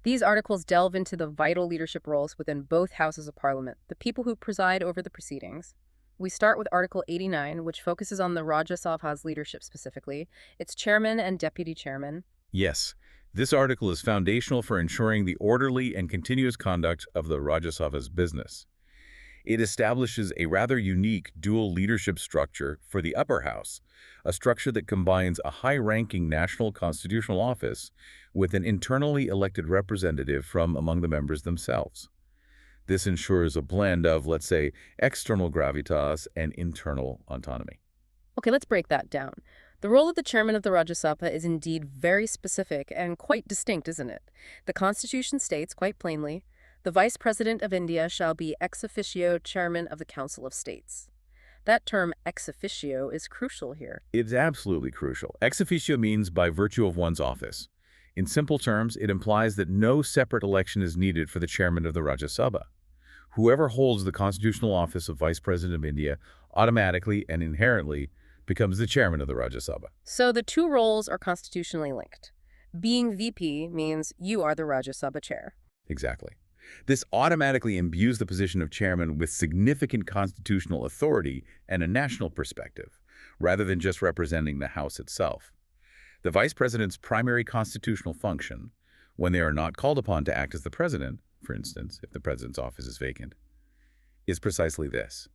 These articles delve into the vital leadership roles within both houses of Parliament, the people who preside over the proceedings. We start with Article 89, which focuses on the Rajya Sabha's leadership specifically, its chairman and deputy chairman. Yes, this article is foundational for ensuring the orderly and continuous conduct of the Rajya Sabha's business. It establishes a rather unique dual leadership structure for the upper house, a structure that combines a high-ranking national constitutional office with an internally elected representative from among the members themselves. This ensures a blend of, let's say, external gravitas and internal autonomy. Okay, let's break that down. The role of the chairman of the Rajya Sabha is indeed very specific and quite distinct, isn't it? The Constitution states, quite plainly, the Vice President of India shall be ex officio chairman of the Council of States. That term ex officio is crucial here. It's absolutely crucial. Ex officio means by virtue of one's office. In simple terms, it implies that no separate election is needed for the chairman of the Rajya Sabha. Whoever holds the constitutional office of Vice President of India automatically and inherently becomes the chairman of the Rajya Sabha. So the two roles are constitutionally linked. Being VP means you are the Rajya Sabha chair. Exactly. This automatically imbues the position of chairman with significant constitutional authority and a national perspective, rather than just representing the House itself. The Vice President's primary constitutional function, when they are not called upon to act as the President, for instance, if the President's office is vacant, is precisely this: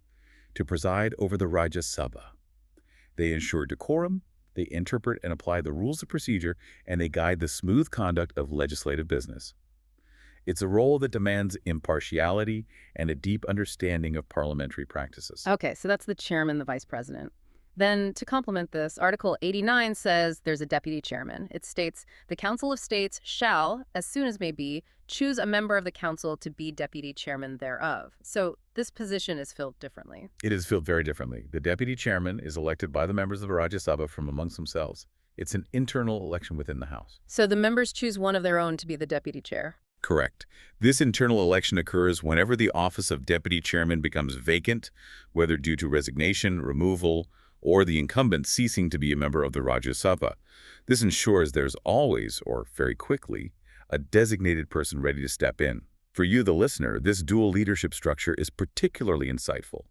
to preside over the Rajya Sabha. They ensure decorum, they interpret and apply the rules of procedure, and they guide the smooth conduct of legislative business. It's a role that demands impartiality and a deep understanding of parliamentary practices. Okay, so that's the chairman, the vice president. Then, to complement this, Article 89 says there's a deputy chairman. It states, the Council of States shall, as soon as may be, choose a member of the council to be deputy chairman thereof. So this position is filled differently. It is filled very differently. The deputy chairman is elected by the members of the Rajya Sabha from amongst themselves. It's an internal election within the House. So the members choose one of their own to be the deputy chair. Correct. This internal election occurs whenever the office of deputy chairman becomes vacant, whether due to resignation, removal, or the incumbent ceasing to be a member of the Rajya Sabha. This ensures there's always, or very quickly, a designated person ready to step in. For you, the listener, this dual leadership structure is particularly insightful.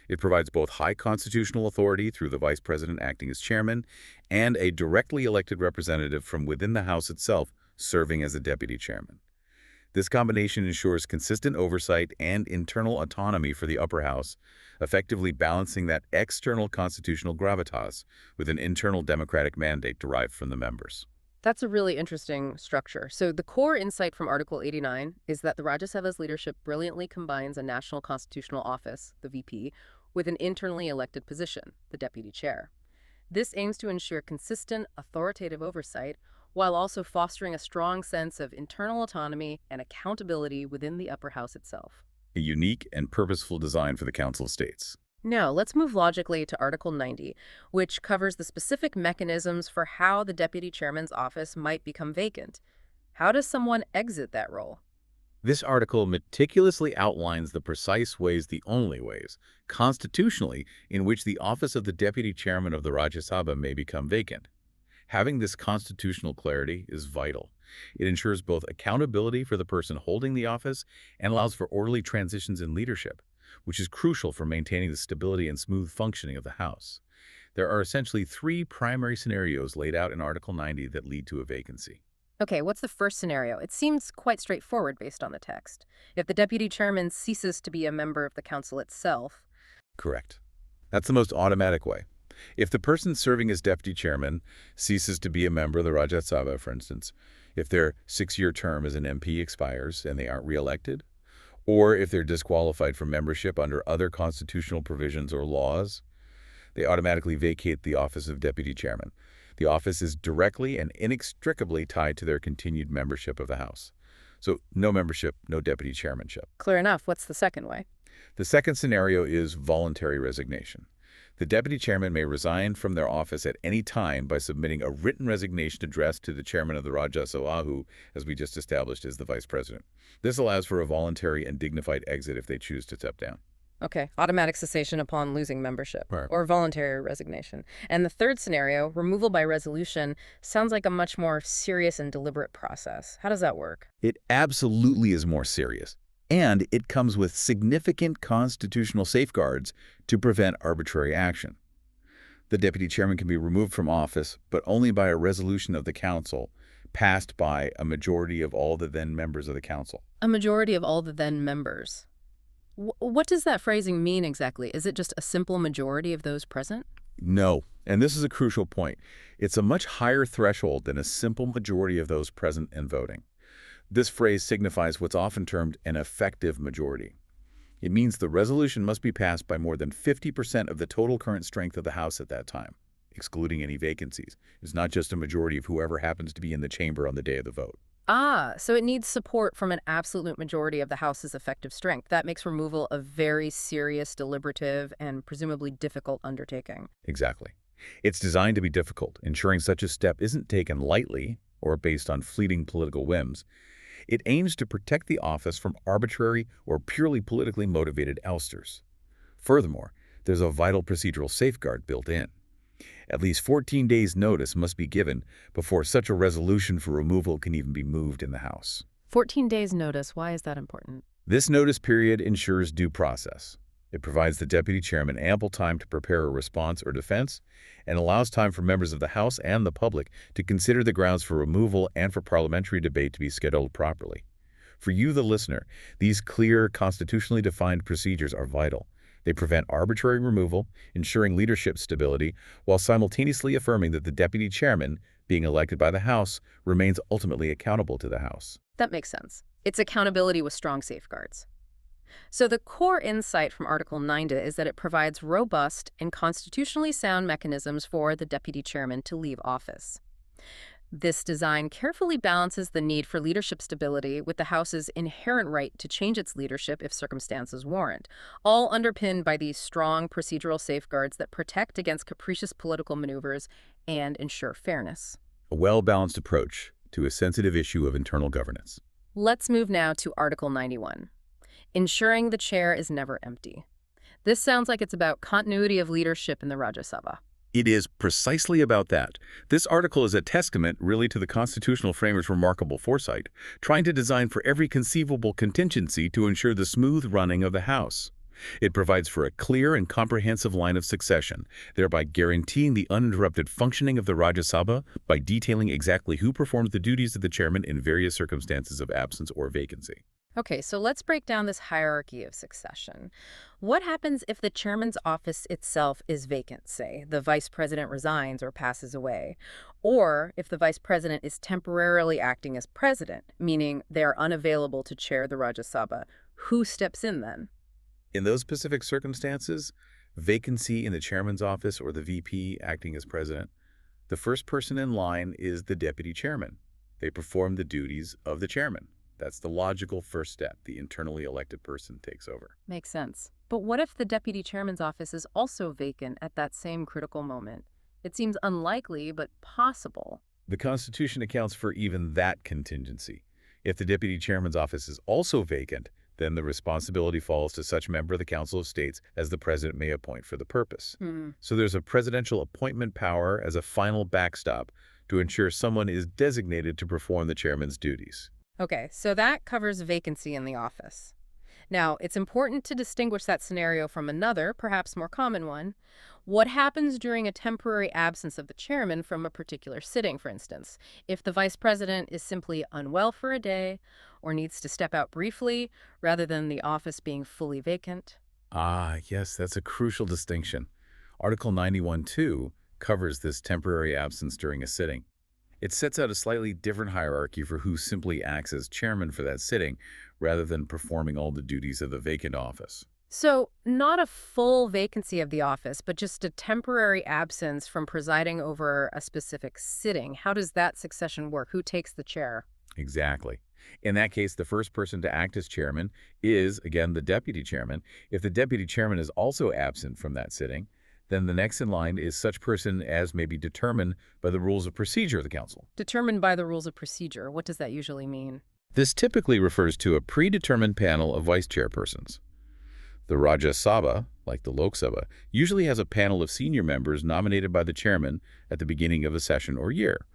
It provides both high constitutional authority through the vice president acting as chairman and a directly elected representative from within the House itself serving as the deputy chairman. This combination ensures consistent oversight and internal autonomy for the upper house, effectively balancing that external constitutional gravitas with an internal democratic mandate derived from the members. That's a really interesting structure. So the core insight from Article 89 is that the Rajya Sabha's leadership brilliantly combines a national constitutional office, the VP, with an internally elected position, the deputy chair. This aims to ensure consistent, authoritative oversight while also fostering a strong sense of internal autonomy and accountability within the upper house itself. A unique and purposeful design for the Council of States. Now, let's move logically to Article 90, which covers the specific mechanisms for how the deputy chairman's office might become vacant. How does someone exit that role? This article meticulously outlines the precise ways, the only ways, constitutionally, in which the office of the deputy chairman of the Rajya Sabha may become vacant. Having this constitutional clarity is vital. It ensures both accountability for the person holding the office and allows for orderly transitions in leadership, which is crucial for maintaining the stability and smooth functioning of the House. There are essentially three primary scenarios laid out in Article 90 that lead to a vacancy. Okay, what's the first scenario? It seems quite straightforward based on the text. If the deputy chairman ceases to be a member of the council itself. Correct. That's the most automatic way. If the person serving as deputy chairman ceases to be a member of the Rajya Sabha, for instance, if their 6-year term as an MP expires and they aren't reelected, or if they're disqualified from membership under other constitutional provisions or laws, they automatically vacate the office of deputy chairman. The office is directly and inextricably tied to their continued membership of the House. So no membership, no deputy chairmanship. Clear enough. What's the second way? The second scenario is voluntary resignation. The deputy chairman may resign from their office at any time by submitting a written resignation addressed to the chairman of the Rajya Sabha, who, as we just established, is the vice president. This allows for a voluntary and dignified exit if they choose to step down. Okay, automatic cessation upon losing membership, Right. or voluntary resignation. And the third scenario, removal by resolution, sounds like a much more serious and deliberate process. How does that work? It absolutely is more serious, and it comes with significant constitutional safeguards to prevent arbitrary action. The deputy chairman can be removed from office, but only by a resolution of the council passed by a majority of all the then members of the council. A majority of all the then members. What does that phrasing mean exactly? Is it just a simple majority of those present? No, and this is a crucial point. It's a much higher threshold than a simple majority of those present and voting. This phrase signifies what's often termed an effective majority. It means the resolution must be passed by more than 50% of the total current strength of the House at that time, excluding any vacancies. It's not just a majority of whoever happens to be in the chamber on the day of the vote. Ah, so it needs support from an absolute majority of the House's effective strength. That makes removal a very serious, deliberative, and presumably difficult undertaking. Exactly. It's designed to be difficult, ensuring such a step isn't taken lightly or based on fleeting political whims. It aims to protect the office from arbitrary or purely politically motivated ousters. Furthermore, there's a vital procedural safeguard built in. At least 14 days' notice must be given before such a resolution for removal can even be moved in the House. 14 days notice. Why is that important? This notice period ensures due process. It provides the deputy chairman ample time to prepare a response or defense and allows time for members of the House and the public to consider the grounds for removal and for parliamentary debate to be scheduled properly. For you, the listener, these clear, constitutionally defined procedures are vital. They prevent arbitrary removal, ensuring leadership stability, while simultaneously affirming that the deputy chairman, being elected by the House, remains ultimately accountable to the House. That makes sense. It's accountability with strong safeguards. So the core insight from Article 9 is that it provides robust and constitutionally sound mechanisms for the deputy chairman to leave office. This design carefully balances the need for leadership stability with the House's inherent right to change its leadership if circumstances warrant, all underpinned by these strong procedural safeguards that protect against capricious political maneuvers and ensure fairness. A well-balanced approach to a sensitive issue of internal governance. Let's move now to Article 91. Ensuring the chair is never empty. This sounds like it's about continuity of leadership in the Rajya Sabha. It is precisely about that. This article is a testament really to the constitutional framer's remarkable foresight, trying to design for every conceivable contingency to ensure the smooth running of the House. It provides for a clear and comprehensive line of succession, thereby guaranteeing the uninterrupted functioning of the Rajya Sabha by detailing exactly who performs the duties of the chairman in various circumstances of absence or vacancy. Okay, so let's break down this hierarchy of succession. What happens if the chairman's office itself is vacant, say, the vice president resigns or passes away? Or if the vice president is temporarily acting as president, meaning they are unavailable to chair the Rajya Sabha, who steps in then? In those specific circumstances, vacancy in the chairman's office or the VP acting as president, the first person in line is the deputy chairman. They perform the duties of the chairman. That's the logical first step. The internally elected person takes over. Makes sense. But what if the deputy chairman's office is also vacant at that same critical moment? It seems unlikely, but possible. The Constitution accounts for even that contingency. If the deputy chairman's office is also vacant, then the responsibility falls to such member of the Council of States as the president may appoint for the purpose. So there's a presidential appointment power as a final backstop to ensure someone is designated to perform the chairman's duties. Okay, so that covers vacancy in the office. Now, it's important to distinguish that scenario from another, perhaps more common one. What happens during a temporary absence of the chairman from a particular sitting, for instance? If the vice president is simply unwell for a day or needs to step out briefly rather than the office being fully vacant? Ah, yes, that's a crucial distinction. Article 91(2) covers this temporary absence during a sitting. It sets out a slightly different hierarchy for who simply acts as chairman for that sitting rather than performing all the duties of the vacant office. So, not a full vacancy of the office, but just a temporary absence from presiding over a specific sitting. How does that succession work? Who takes the chair? Exactly. In that case, the first person to act as chairman is, again, the deputy chairman. If the deputy chairman is also absent from that sitting, then the next in line is such person as may be determined by the rules of procedure of the council. Determined by the rules of procedure. What does that usually mean? This typically refers to a predetermined panel of vice chairpersons. The Rajya Sabha, like the Lok Sabha, usually has a panel of senior members nominated by the chairman at the beginning of a session or year,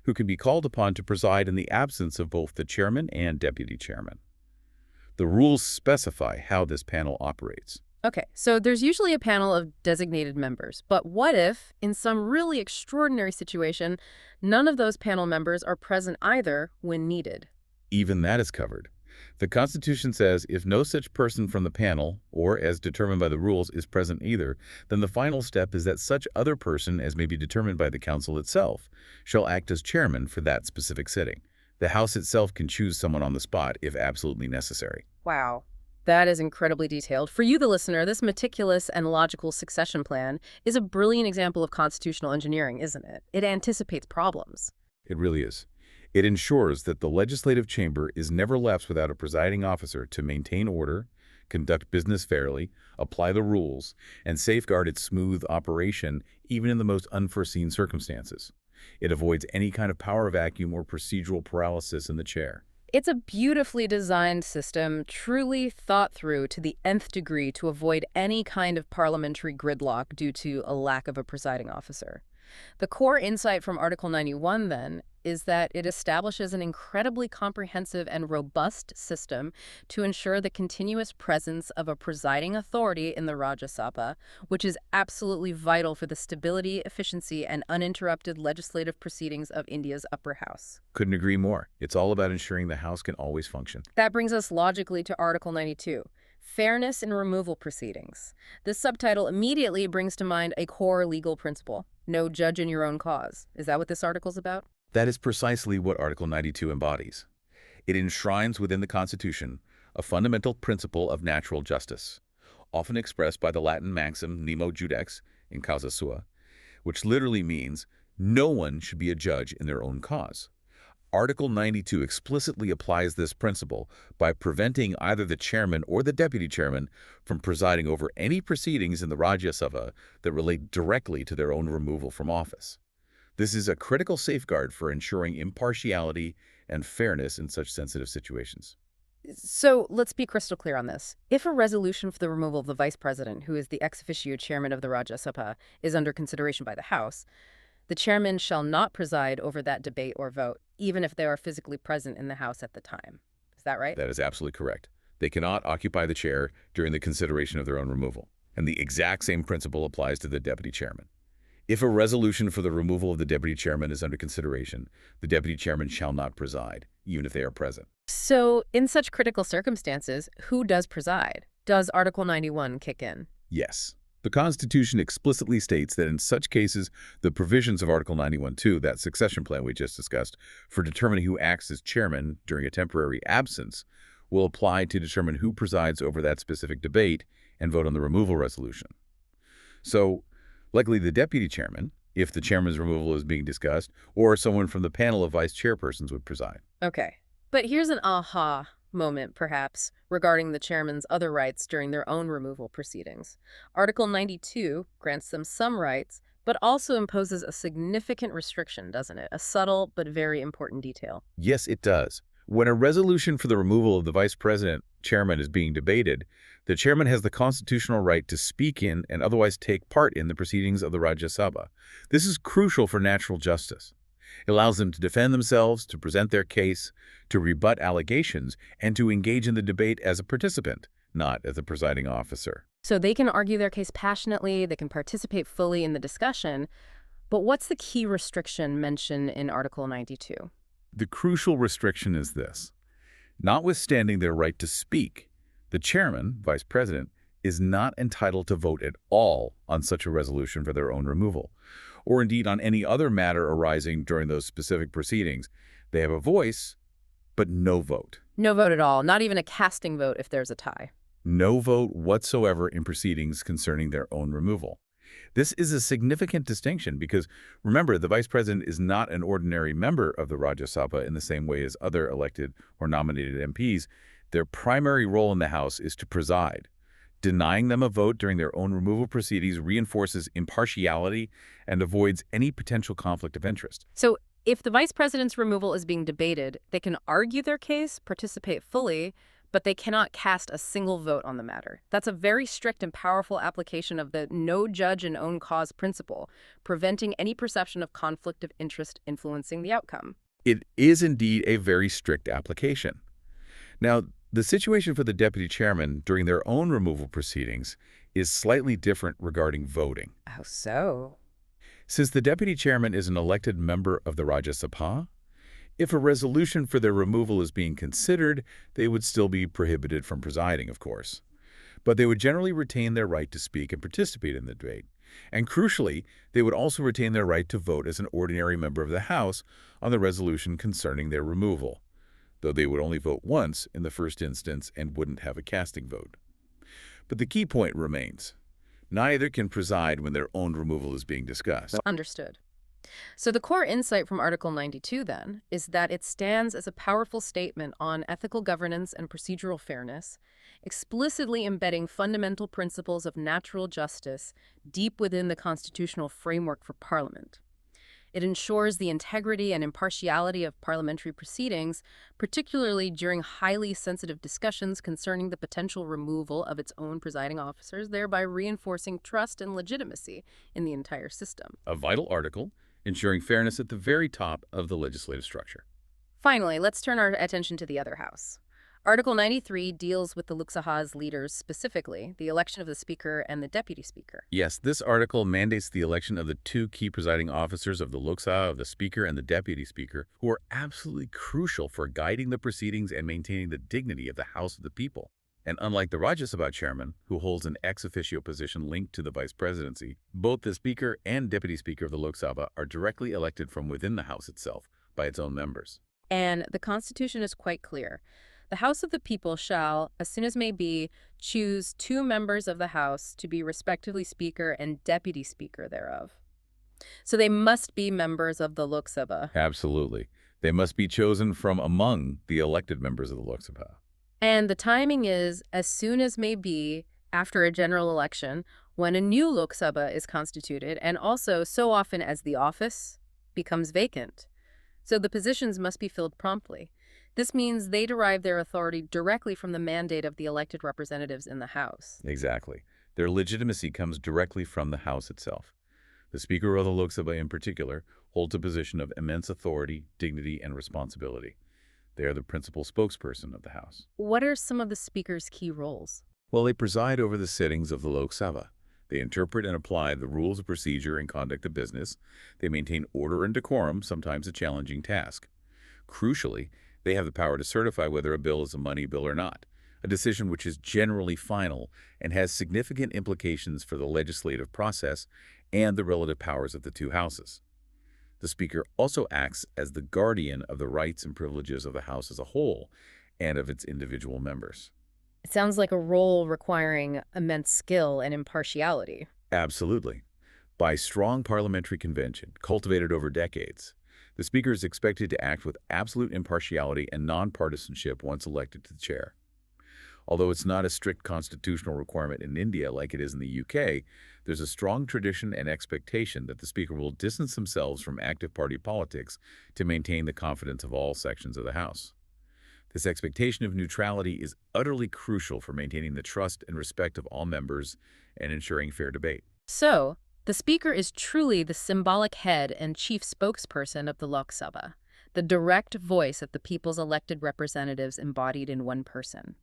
who can be called upon to preside in the absence of both the chairman and deputy chairman. The rules specify how this panel operates. Okay, so there's usually a panel of designated members. But what if, in some really extraordinary situation, none of those panel members are present either when needed? Even that is covered. The Constitution says if no such person from the panel, or as determined by the rules, is present either, then the final step is that such other person as may be determined by the council itself shall act as chairman for that specific sitting. The House itself can choose someone on the spot if absolutely necessary. Wow. That is incredibly detailed. For you, the listener, this meticulous and logical succession plan is a brilliant example of constitutional engineering, isn't it? It anticipates problems. It really is. It ensures that the legislative chamber is never left without a presiding officer to maintain order, conduct business fairly, apply the rules, and safeguard its smooth operation even in the most unforeseen circumstances. It avoids any kind of power vacuum or procedural paralysis in the chair. It's a beautifully designed system, truly thought through to the nth degree to avoid any kind of parliamentary gridlock due to a lack of a presiding officer. The core insight from Article 91, then, is that it establishes an incredibly comprehensive and robust system to ensure the continuous presence of a presiding authority in the Rajya Sabha, which is absolutely vital for the stability, efficiency, and uninterrupted legislative proceedings of India's upper house. Couldn't agree more. It's all about ensuring the House can always function. That brings us logically to Article 92. Fairness in removal proceedings. This subtitle immediately brings to mind a core legal principle: no judge in your own cause. Is that what this article's about? That is precisely what Article 92 embodies. It enshrines within the Constitution a fundamental principle of natural justice, often expressed by the Latin maxim nemo judex in causa sua, which literally means no one should be a judge in their own cause. Article 92 explicitly applies this principle by preventing either the chairman or the deputy chairman from presiding over any proceedings in the Rajya Sabha that relate directly to their own removal from office. This is a critical safeguard for ensuring impartiality and fairness in such sensitive situations. So let's be crystal clear on this. If a resolution for the removal of the vice president, who is the ex officio chairman of the Rajya Sabha, is under consideration by the House, the chairman shall not preside over that debate or vote, even if they are physically present in the House at the time. Is that right? That is absolutely correct. They cannot occupy the chair during the consideration of their own removal. And the exact same principle applies to the deputy chairman. If a resolution for the removal of the deputy chairman is under consideration, the deputy chairman shall not preside, even if they are present. So in such critical circumstances, who does preside? Does Article 91 kick in? Yes. The Constitution explicitly states that in such cases, the provisions of Article 91(2), that succession plan we just discussed, for determining who acts as chairman during a temporary absence, will apply to determine who presides over that specific debate and vote on the removal resolution. So, likely the deputy chairman, if the chairman's removal is being discussed, or someone from the panel of vice chairpersons would preside. Okay. But here's an aha moment, perhaps, regarding the chairman's other rights during their own removal proceedings. Article 92 grants them some rights, but also imposes a significant restriction, doesn't it? A subtle but very important detail. Yes, it does. When a resolution for the removal of the vice president chairman is being debated, the chairman has the constitutional right to speak in and otherwise take part in the proceedings of the Rajya Sabha. This is crucial for natural justice. It allows them to defend themselves, to present their case, to rebut allegations, and to engage in the debate as a participant, not as a presiding officer. So they can argue their case passionately, they can participate fully in the discussion, but what's the key restriction mentioned in Article 92? The crucial restriction is this. Notwithstanding their right to speak, the chairman, vice president, is not entitled to vote at all on such a resolution for their own removal, or indeed on any other matter arising during those specific proceedings. They have a voice, but no vote. No vote at all, not even a casting vote if there's a tie. No vote whatsoever in proceedings concerning their own removal. This is a significant distinction because, remember, the vice president is not an ordinary member of the Rajya Sabha in the same way as other elected or nominated MPs. Their primary role in the House is to preside. Denying them a vote during their own removal proceedings reinforces impartiality and avoids any potential conflict of interest. So if the vice president's removal is being debated, they can argue their case, participate fully, but they cannot cast a single vote on the matter. That's a very strict and powerful application of the no judge and own cause principle, preventing any perception of conflict of interest influencing the outcome. It is indeed a very strict application. Now, the situation for the deputy chairman during their own removal proceedings is slightly different regarding voting. How so? Since the deputy chairman is an elected member of the Rajya Sabha, if a resolution for their removal is being considered, they would still be prohibited from presiding, of course. But they would generally retain their right to speak and participate in the debate. And crucially, they would also retain their right to vote as an ordinary member of the House on the resolution concerning their removal, though they would only vote once in the first instance and wouldn't have a casting vote. But the key point remains. Neither can preside when their own removal is being discussed. Understood. So the core insight from Article 92, then, is that it stands as a powerful statement on ethical governance and procedural fairness, explicitly embedding fundamental principles of natural justice deep within the constitutional framework for Parliament. It ensures the integrity and impartiality of parliamentary proceedings, particularly during highly sensitive discussions concerning the potential removal of its own presiding officers, thereby reinforcing trust and legitimacy in the entire system. A vital article, ensuring fairness at the very top of the legislative structure. Finally, let's turn our attention to the other house. Article 93 deals with the Lok Sabha's leaders specifically, the election of the Speaker and the Deputy Speaker. Yes, this article mandates the election of the two key presiding officers of the Lok Sabha, of the Speaker and the Deputy Speaker, who are absolutely crucial for guiding the proceedings and maintaining the dignity of the House of the People. And unlike the Rajya Sabha chairman, who holds an ex officio position linked to the vice presidency, both the Speaker and Deputy Speaker of the Lok Sabha are directly elected from within the House itself by its own members. And the Constitution is quite clear. The House of the People shall, as soon as may be, choose two members of the House to be respectively Speaker and Deputy Speaker thereof. So they must be members of the Lok Sabha. Absolutely. They must be chosen from among the elected members of the Lok Sabha. And the timing is as soon as may be after a general election when a new Lok Sabha is constituted, and also so often as the office becomes vacant. So the positions must be filled promptly. This means they derive their authority directly from the mandate of the elected representatives in the House. Exactly. Their legitimacy comes directly from the House itself. The Speaker of the Lok Sabha in particular holds a position of immense authority, dignity, and responsibility. They are the principal spokesperson of the House. What are some of the Speaker's key roles? Well, they preside over the sittings of the Lok Sabha. They interpret and apply the rules of procedure and conduct of business. They maintain order and decorum, sometimes a challenging task. Crucially, they have the power to certify whether a bill is a money bill or not, a decision which is generally final and has significant implications for the legislative process and the relative powers of the two houses. The Speaker also acts as the guardian of the rights and privileges of the House as a whole and of its individual members. It sounds like a role requiring immense skill and impartiality. Absolutely. By strong parliamentary convention, cultivated over decades, the Speaker is expected to act with absolute impartiality and nonpartisanship once elected to the chair. Although it's not a strict constitutional requirement in India like it is in the UK, there's a strong tradition and expectation that the Speaker will distance themselves from active party politics to maintain the confidence of all sections of the House. This expectation of neutrality is utterly crucial for maintaining the trust and respect of all members and ensuring fair debate. So, the Speaker is truly the symbolic head and chief spokesperson of the Lok Sabha, the direct voice of the people's elected representatives embodied in one person.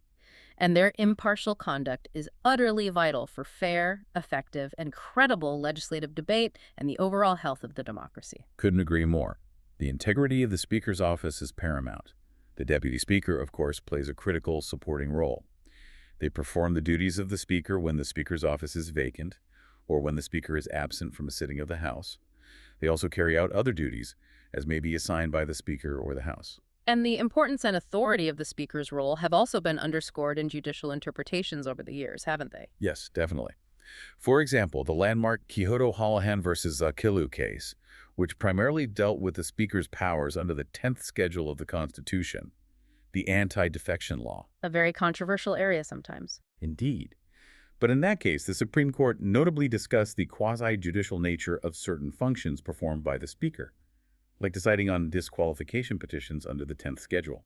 And their impartial conduct is utterly vital for fair, effective, and credible legislative debate and the overall health of the democracy. Couldn't agree more. The integrity of the Speaker's office is paramount. The Deputy Speaker, of course, plays a critical supporting role. They perform the duties of the Speaker when the Speaker's office is vacant or when the Speaker is absent from a sitting of the House. They also carry out other duties as may be assigned by the Speaker or the House. And the importance and authority of the speaker's role have also been underscored in judicial interpretations over the years, haven't they? Yes, definitely. For example, the landmark Kyoto-Holohan versus Zakilu case, which primarily dealt with the Speaker's powers under the 10th schedule of the Constitution, the anti-defection law. A very controversial area sometimes. Indeed. But in that case, the Supreme Court notably discussed the quasi-judicial nature of certain functions performed by the Speaker, like deciding on disqualification petitions under the 10th schedule.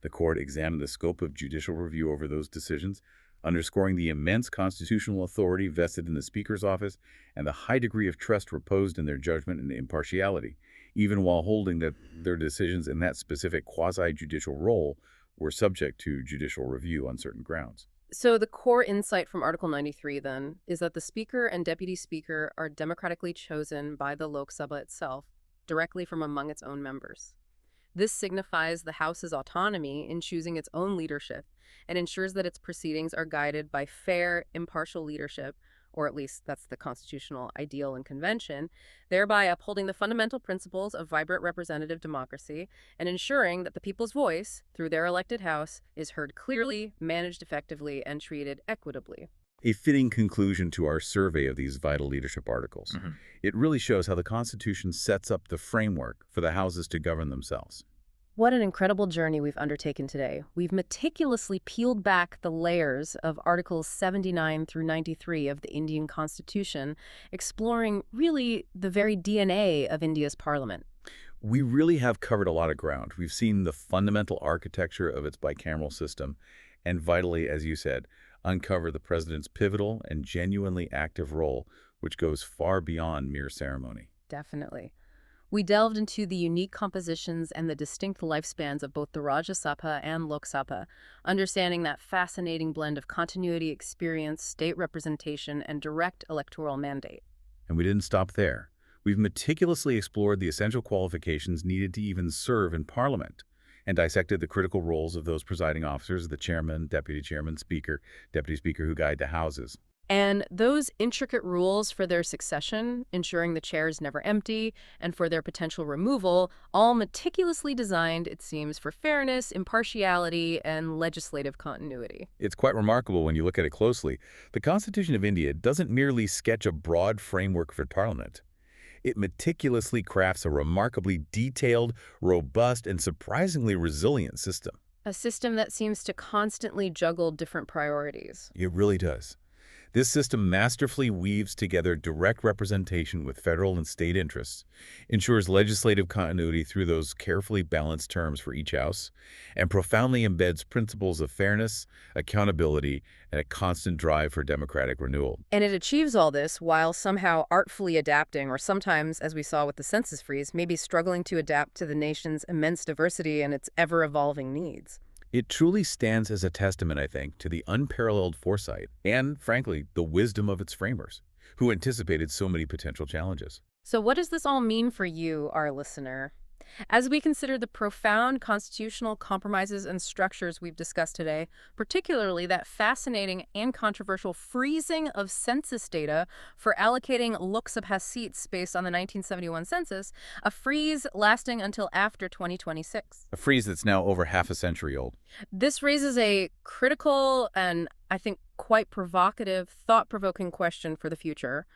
The court examined the scope of judicial review over those decisions, underscoring the immense constitutional authority vested in the Speaker's office and the high degree of trust reposed in their judgment and impartiality, even while holding that their decisions in that specific quasi-judicial role were subject to judicial review on certain grounds. So the core insight from Article 93, then, is that the Speaker and Deputy Speaker are democratically chosen by the Lok Sabha itself, directly from among its own members. This signifies the House's autonomy in choosing its own leadership and ensures that its proceedings are guided by fair, impartial leadership, or at least that's the constitutional ideal and convention, thereby upholding the fundamental principles of vibrant representative democracy and ensuring that the people's voice, through their elected House, is heard clearly, managed effectively, and treated equitably. A fitting conclusion to our survey of these vital leadership articles. It really shows how the Constitution sets up the framework for the houses to govern themselves. What an incredible journey we've undertaken today. We've meticulously peeled back the layers of Articles 79 through 93 of the Indian Constitution, exploring really the very DNA of India's parliament. We really have covered a lot of ground. We've seen the fundamental architecture of its bicameral system, and vitally, as you said, uncover the president's pivotal and genuinely active role, which goes far beyond mere ceremony. Definitely. We delved into the unique compositions and the distinct lifespans of both the Rajya Sabha and Lok Sabha, understanding that fascinating blend of continuity, experience, state representation, and direct electoral mandate. And we didn't stop there. We've meticulously explored the essential qualifications needed to even serve in Parliament, and dissected the critical roles of those presiding officers, the chairman, deputy chairman, speaker, deputy speaker who guide the houses. And those intricate rules for their succession, ensuring the chair is never empty, and for their potential removal, all meticulously designed, it seems, for fairness, impartiality, and legislative continuity. It's quite remarkable when you look at it closely. The Constitution of India doesn't merely sketch a broad framework for Parliament. It meticulously crafts a remarkably detailed, robust, and surprisingly resilient system. A system that seems to constantly juggle different priorities. It really does. This system masterfully weaves together direct representation with federal and state interests, ensures legislative continuity through those carefully balanced terms for each house, and profoundly embeds principles of fairness, accountability, and a constant drive for democratic renewal. And it achieves all this while somehow artfully adapting, or sometimes, as we saw with the census freeze, maybe struggling to adapt to the nation's immense diversity and its ever-evolving needs. It truly stands as a testament, I think, to the unparalleled foresight and, frankly, the wisdom of its framers, who anticipated so many potential challenges. So what does this all mean for you, our listener? As we consider the profound constitutional compromises and structures we've discussed today, particularly that fascinating and controversial freezing of census data for allocating Lok Sabha seats based on the 1971 census, a freeze lasting until after 2026. A freeze that's now over half a century old. This raises a critical and, I think, quite provocative, thought-provoking question for the future.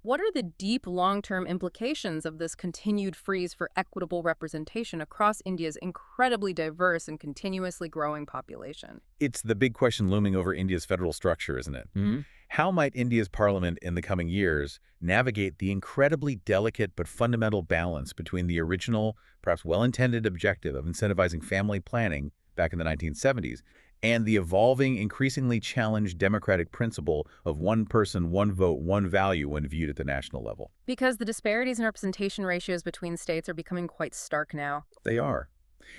What are the deep long-term implications of this continued freeze for equitable representation across India's incredibly diverse and continuously growing population? It's the big question looming over India's federal structure, isn't it? How might India's parliament in the coming years navigate the incredibly delicate but fundamental balance between the original, perhaps well-intended objective of incentivizing family planning back in the 1970s and the evolving, increasingly challenged democratic principle of one person, one vote, one value when viewed at the national level? Because the disparities in representation ratios between states are becoming quite stark now. They are.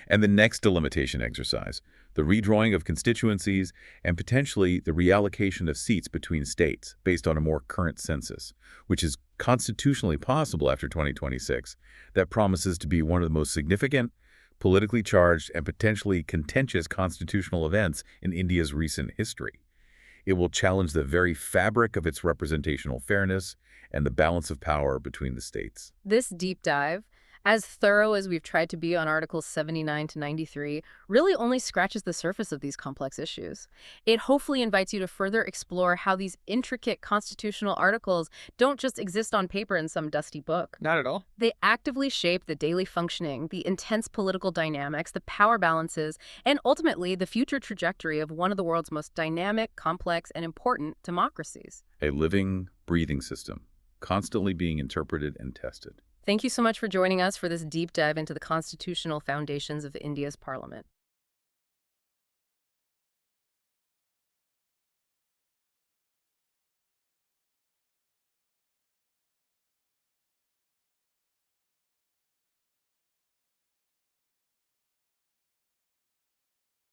And the next delimitation exercise, the redrawing of constituencies and potentially the reallocation of seats between states based on a more current census, which is constitutionally possible after 2026, that promises to be one of the most significant, politically charged, and potentially contentious constitutional events in India's recent history. It will challenge the very fabric of its representational fairness and the balance of power between the states. This deep dive, As thorough as we've tried to be on Articles 79 to 93, really only scratches the surface of these complex issues. It hopefully invites you to further explore how these intricate constitutional articles don't just exist on paper in some dusty book. Not at all. They actively shape the daily functioning, the intense political dynamics, the power balances, and ultimately the future trajectory of one of the world's most dynamic, complex, and important democracies. A living, breathing system, constantly being interpreted and tested. Thank you so much for joining us for this deep dive into the constitutional foundations of India's parliament.